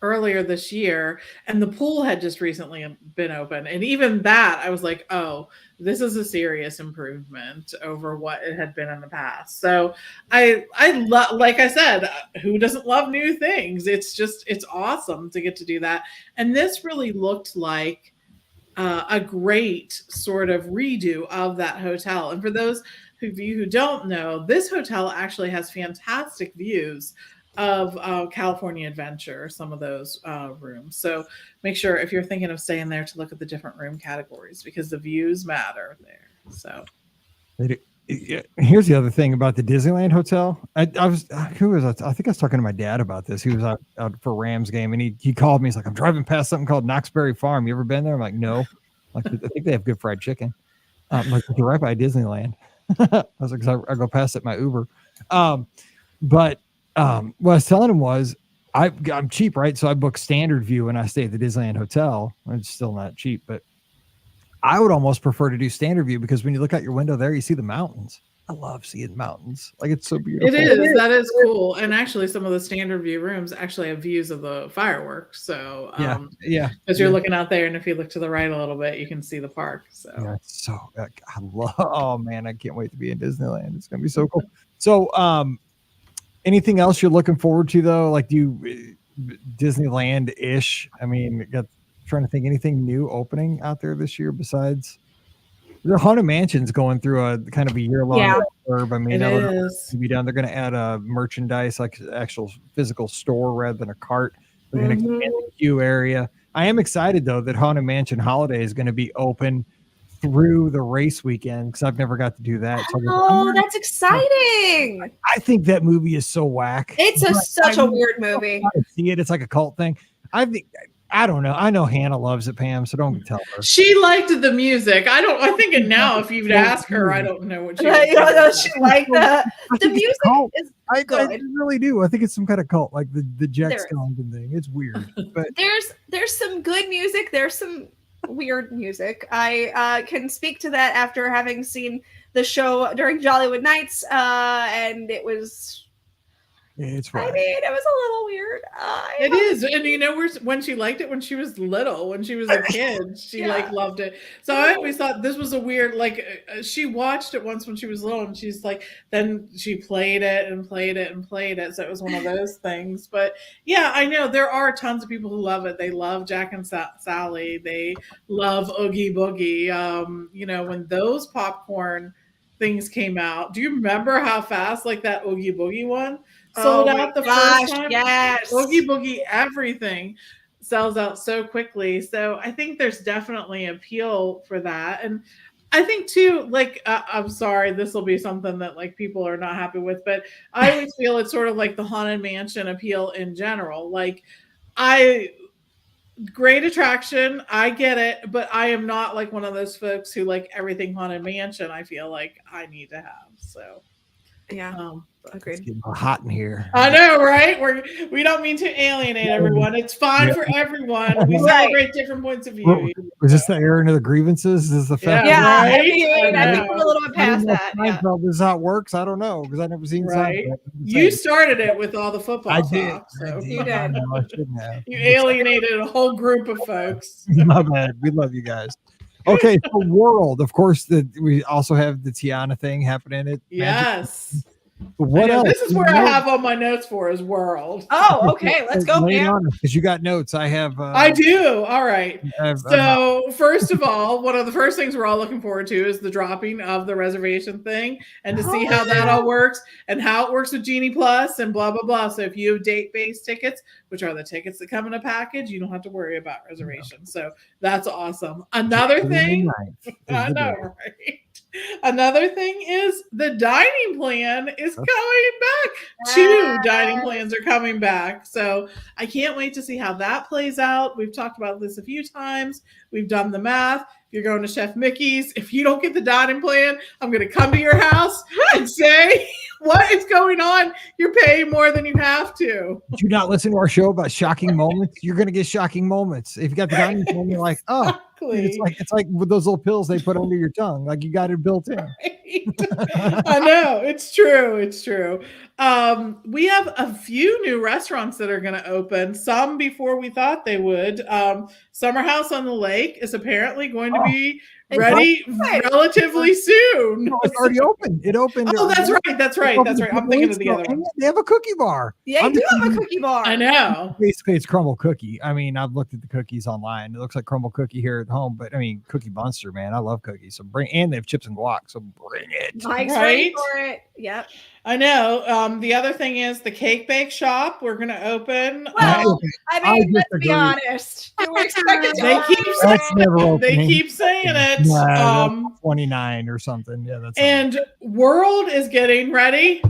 earlier this year, and the pool had just recently been open, and even that I was like, oh, this is a serious improvement over what it had been in the past. So I love, like I said, who doesn't love new things? It's awesome to get to do that. And this really looked like a great sort of redo of that hotel. And for those of you who don't know, this hotel actually has fantastic views of California Adventure, some of those rooms. So make sure, if you're thinking of staying there, to look at the different room categories, because the views matter there. So here's the other thing about the Disneyland Hotel. I think I was talking to my dad about this. He was out for Rams game, and he called me. He's like, I'm driving past something called Knoxbury Farm. You ever been there? I'm like, no. Like, I think they have good fried chicken. Like, you're right by Disneyland. I was like, I go past it in my Uber. But what I was telling him was, I'm cheap, right? So I book standard view when I stay at the Disneyland Hotel. It's still not cheap, but I would almost prefer to do standard view, because when you look out your window there, you see the mountains. I love seeing mountains. Like, it's so beautiful. It is. That is cool. And actually, some of the standard view rooms actually have views of the fireworks. So yeah, because you're looking out there, and if you look to the right a little bit, you can see the park. So I love. Oh man, I can't wait to be in Disneyland. It's gonna be so cool. So anything else you're looking forward to though? Like, Disneyland ish? I mean, trying to think anything new opening out there this year besides the Haunted Mansion's going through a kind of a year-long curve. I mean, to be done. They're going to add a merchandise, like actual physical store rather than a cart. They're going to expand the queue area. I am excited though that Haunted Mansion Holiday is going to be open through the race weekend, because I've never got to do that. So that's exciting. I think that movie is so whack. It's such a weird movie. See it? It's like a cult thing. I don't know. I know Hannah loves it, Pam, so don't tell her. She liked the music. I think now if you'd ask her, I don't know what she she liked the music is good. I really do. I think it's some kind of cult, like the Jack Skellington thing. It's weird. But there's some good music. There's some weird music. I can speak to that after having seen the show during Jollywood Nights, and it was. It's right. I mean, it was a little weird. It is. And when she liked it when she was little, when she was a kid, she loved it. So I always thought this was a weird, she watched it once when she was little, and she's like, then she played it and played it and played it. So it was one of those things. But yeah, I know there are tons of people who love it. They love Jack and Sally. They love Oogie Boogie. When those popcorn things came out, do you remember how fast that Oogie Boogie one sold out the first time? Yes. Oogie Boogie, everything sells out so quickly. So I think there's definitely appeal for that. And I think too, I'm sorry, this will be something that people are not happy with, but I always feel it's sort of like the Haunted Mansion appeal in general. great attraction. I get it, but I am not like one of those folks who like everything Haunted Mansion. I feel like I need to have. So Yeah. It's Agreed. getting hot in here. I know, right? We don't mean to alienate everyone. It's fine for everyone. We Right. celebrate different points of view. Was this the airing of the grievances? Is this the fact? Yeah, Yeah, right? I mean, I think I we're a little bit past that. Yeah. Seinfeld is how it works. I don't know because I never seen Right. Seinfeld. You started it with all the football I talk. did. So. You did. I know, I shouldn't have. You alienated a whole group of folks. My bad. We love you guys. Okay, so World, of course. We also have the Tiana thing happening at Yes. But what else? This is where I have all my notes for is World. Oh, okay. Let's go, Pam. Because you got notes. I have. I do. All right. So first of all, one of the first things we're all looking forward to is the dropping of the reservation thing and to see how that all works and how it works with Genie Plus and blah, blah, blah. So if you have date-based tickets, which are the tickets that come in a package, you don't have to worry about reservations. So that's awesome. Another thing, I know, right? Another thing is the dining plan is coming back. 2 dining plans are coming back. So I can't wait to see how that plays out. We've talked about this a few times. We've done the math. If you're going to Chef Mickey's, if you don't get the dining plan, I'm going to come to your house and say, what is going on? You're paying more than you have to. Did you not listen to our show about shocking moments? You're going to get shocking moments. If you got the dining plan, you're like, oh, it's like with those little pills they put under your tongue. Like you got it built in. Right. I know. It's true. It's true. We have a few new restaurants that are going to open, some before we thought they would. Summer House on the Lake is apparently going to be ready relatively soon. No, it's already open. It opened. Oh, that's right. That's right. That's right. I'm thinking of the other one. They have a cookie bar. Yeah, you do have a cookie bar. I know. Basically, it's crumble cookie. I mean, I've looked at the cookies online. It looks like crumble cookie here at home, but I mean, Cookie Monster, man. I love cookies. So and they have chips and guac. So bring it. Mike's ready for it. Yep. I know. The other thing is the cake bake shop. We're going to open. Well, I mean, let's be honest. We're expected to. They keep saying it. Nah, 29 or something. Yeah, that's. And World is getting ready.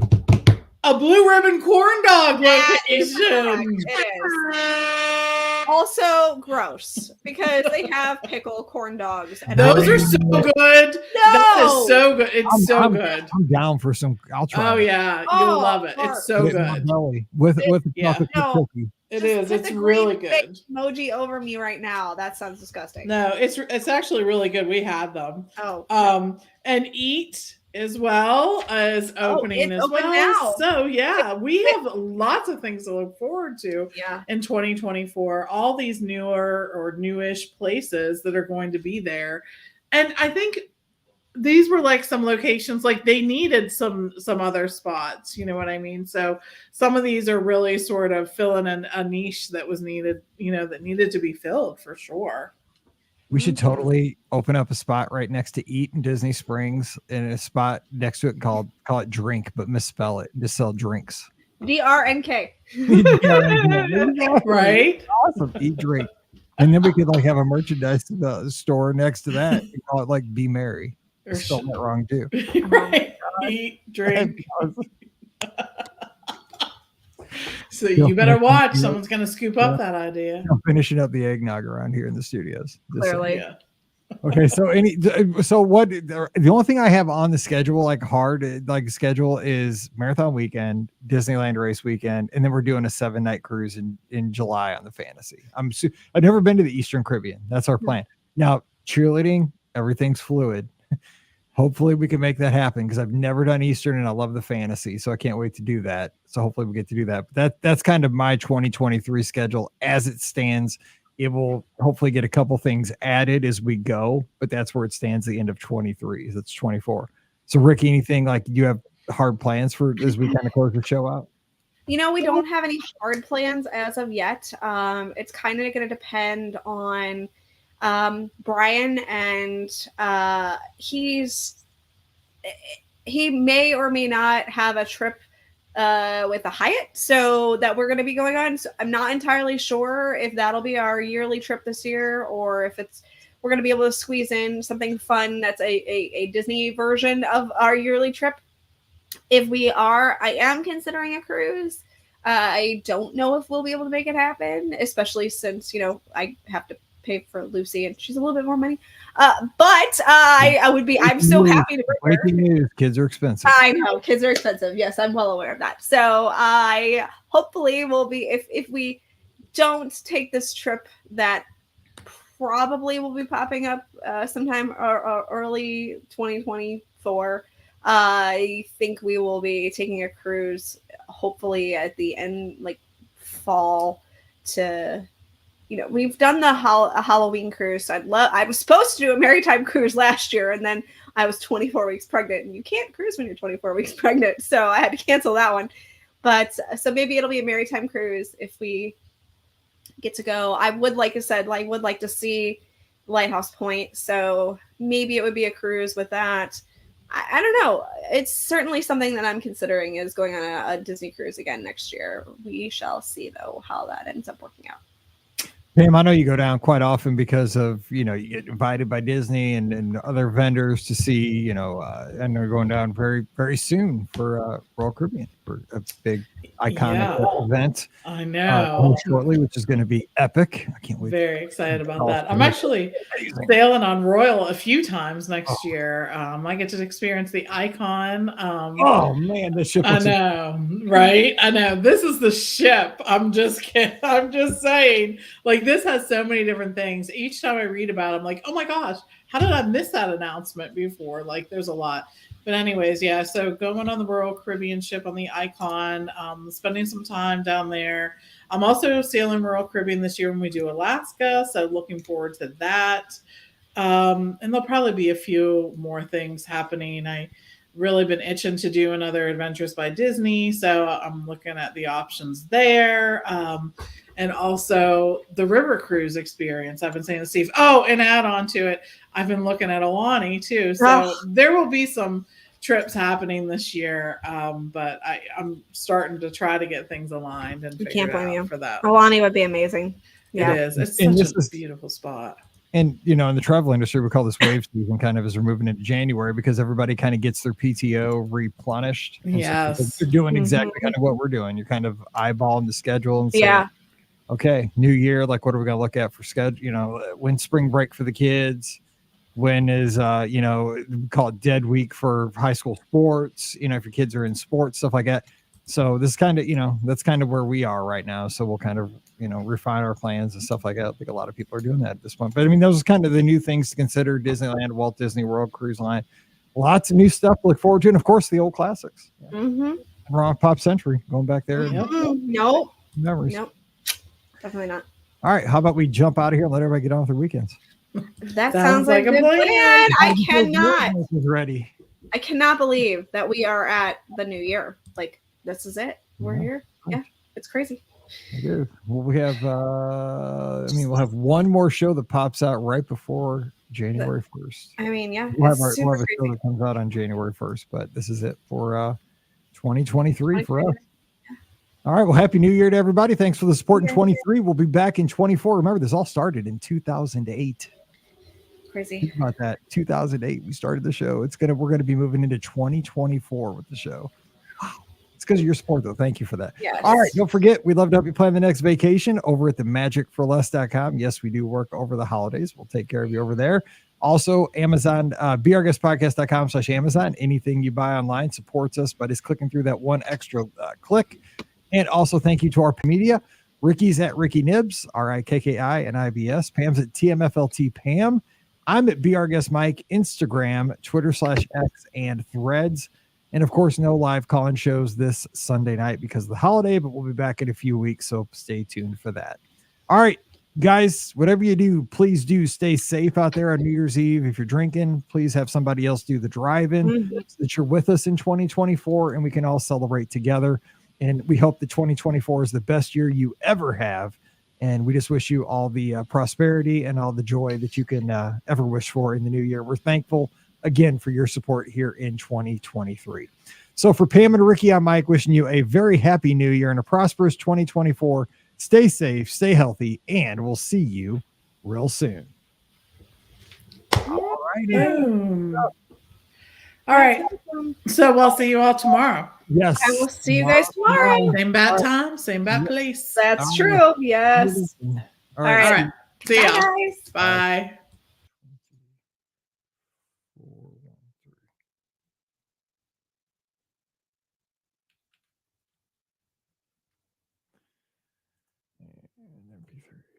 A Blue Ribbon Corn Dog location. It is. Also gross because they have pickle corn dogs. And those are so good. No! That is so good. It's so good. I'm down for some. I'll try. Oh yeah, you'll love it. It's so good. With chocolate chip cookie. It is. It's really good. Emoji over me right now. That sounds disgusting. No, it's actually really good. We had them. Oh. And Eat as well as opening as well. Now. So yeah, we have lots of things to look forward to in 2024. All these newer or newish places that are going to be there. And I think these were like some locations, like they needed some other spots, you know what I mean? So some of these are really sort of filling a niche that was needed, that needed to be filled for sure. We should totally open up a spot right next to Eat in Disney Springs and a spot next to it call it Drink, but misspell it. Just sell drinks. DRNK. Right? Awesome. Eat Drink. And then we could like have a merchandise store next to that and call it like Be Merry. I spelled that wrong too. Right. Eat, drink. So you better watch. Someone's going to scoop up that idea. I'm finishing up the eggnog around here in the studios. Clearly. Okay. So what? The only thing I have on the schedule, like schedule, is Marathon Weekend, Disneyland Race Weekend, and then we're doing a 7-night cruise in July on the Fantasy. I've never been to the Eastern Caribbean. That's our plan. Now cheerleading, everything's fluid. Hopefully we can make that happen because I've never done Eastern and I love the Fantasy. So I can't wait to do that. So hopefully we get to do that. But that's kind of my 2023 schedule as it stands. It will hopefully get a couple things added as we go, but that's where it stands at the end of 23. That's 24. So Rikki, anything like you have hard plans for as we kind of close the show out? We don't have any hard plans as of yet. It's kind of going to depend on Brian, and he may or may not have a trip with a Hyatt, so that we're going to be going on. So I'm not entirely sure if that'll be our yearly trip this year, or if we're going to be able to squeeze in something fun that's a Disney version of our yearly trip. If we are, I am considering a cruise. I don't know if we'll be able to make it happen, especially since, I have to pay for Lucy and she's a little bit more money. But I'm so happy to bring her. Breaking news, kids are expensive. I know, kids are expensive. Yes, I'm well aware of that. So I hopefully will be, if we don't take this trip that probably will be popping up sometime early 2024. I think we will be taking a cruise, hopefully at the end, like fall. To, we've done the Halloween cruise. I was supposed to do a maritime cruise last year, and then I was 24 weeks pregnant, and you can't cruise when you're 24 weeks pregnant, so I had to cancel that one. But so maybe it'll be a maritime cruise if we get to go. I would, like I said, would like to see Lighthouse Point, so maybe it would be a cruise with that. I don't know. It's certainly something that I'm considering, is going on a Disney cruise again next year. We shall see, though, how that ends up working out. Pam, I know you go down quite often because of, you get invited by Disney and other vendors to see, and they're going down very, very soon for Royal Caribbean, for a big iconic event. I know. Shortly, which is going to be epic. I can't wait. Very excited about that. I'm actually sailing on Royal a few times next year. I get to experience the Icon. Oh man, this ship! I know, right? I know. This is the ship. I'm just kidding. I'm just saying. Like, this has so many different things. Each time I read about it, I'm like, oh my gosh, how did I miss that announcement before? Like, there's a lot. But anyways, yeah, so going on the Royal Caribbean ship on the Icon, spending some time down there. I'm also sailing Royal Caribbean this year when we do Alaska, so looking forward to that. And there'll probably be a few more things happening. I really been itching to do another Adventures by Disney, so I'm looking at the options there. And also the river cruise experience. I've been saying to Steve, and add on to it, I've been looking at Alani too. So there will be some trips happening this year, but I'm starting to try to get things aligned and figure it out for that. Alani would be amazing. Yeah. It is. It's such a beautiful spot. And, in the travel industry, we call this wave season kind of as we're moving into January, because everybody kind of gets their PTO replenished. Yes. So they're doing exactly kind of what we're doing. You're kind of eyeballing the schedule and saying, okay, new year, like, what are we going to look at for schedule? When's spring break for the kids? When is, we call it dead week for high school sports, if your kids are in sports, stuff like that. So this kind of, that's kind of where we are right now. So we'll kind of, refine our plans and stuff like that. I think a lot of people are doing that at this point. But I mean, those are kind of the new things to consider: Disneyland, Walt Disney World Cruise Line. Lots of new stuff to look forward to. And of course, the old classics. Wrong Pop Century, going back there. Nope. Memories. Nope. Definitely not. All right. How about we jump out of here and let everybody get on with their weekends? That sounds like a good plan. Ready. I cannot believe that we are at the new year. Like, this is it. We're here. Yeah. It's crazy. It is. Well, we have, we'll have one more show that pops out right before January 1st. I mean, yeah. We'll have a show that comes out on January 1st, but this is it for 2023 for us. All right. Well, Happy New Year to everybody. Thanks for the support in 23. We'll be back in 24. Remember, this all started in 2008. Crazy. Think about that. 2008, we started the show. We're going to be moving into 2024 with the show. Wow. It's because of your support, though. Thank you for that. Yes. All right. Don't forget, we'd love to help you plan the next vacation over at themagicforless.com. Yes, we do work over the holidays. We'll take care of you over there. Also, Amazon, beourguestpodcast.com/Amazon. Anything you buy online supports us by just clicking through that one extra click. And also, thank you to our media. Ricky's at Ricky Nibs, RIKKI and IBS. Pam's at TMFLT Pam. I'm at Be Our Guest Mike, Instagram, Twitter/X, and Threads. And of course, no live call-in shows this Sunday night because of the holiday, but we'll be back in a few weeks, so stay tuned for that. All right, guys, whatever you do, please do stay safe out there on New Year's Eve. If you're drinking, please have somebody else do the drive-in so that you're with us in 2024 and we can all celebrate together. And we hope that 2024 is the best year you ever have. And we just wish you all the prosperity and all the joy that you can ever wish for in the new year. We're thankful, again, for your support here in 2023. So for Pam and Ricky, I'm Mike, wishing you a very happy new year and a prosperous 2024. Stay safe, stay healthy, and we'll see you real soon. All right. All right. Awesome. So we'll see you all tomorrow. Yes. I will see you guys tomorrow. Same bad All right. time, same bad place. That's All true. Yes. All All right. All right. right. See Bye, ya. guys. Bye. And MP3.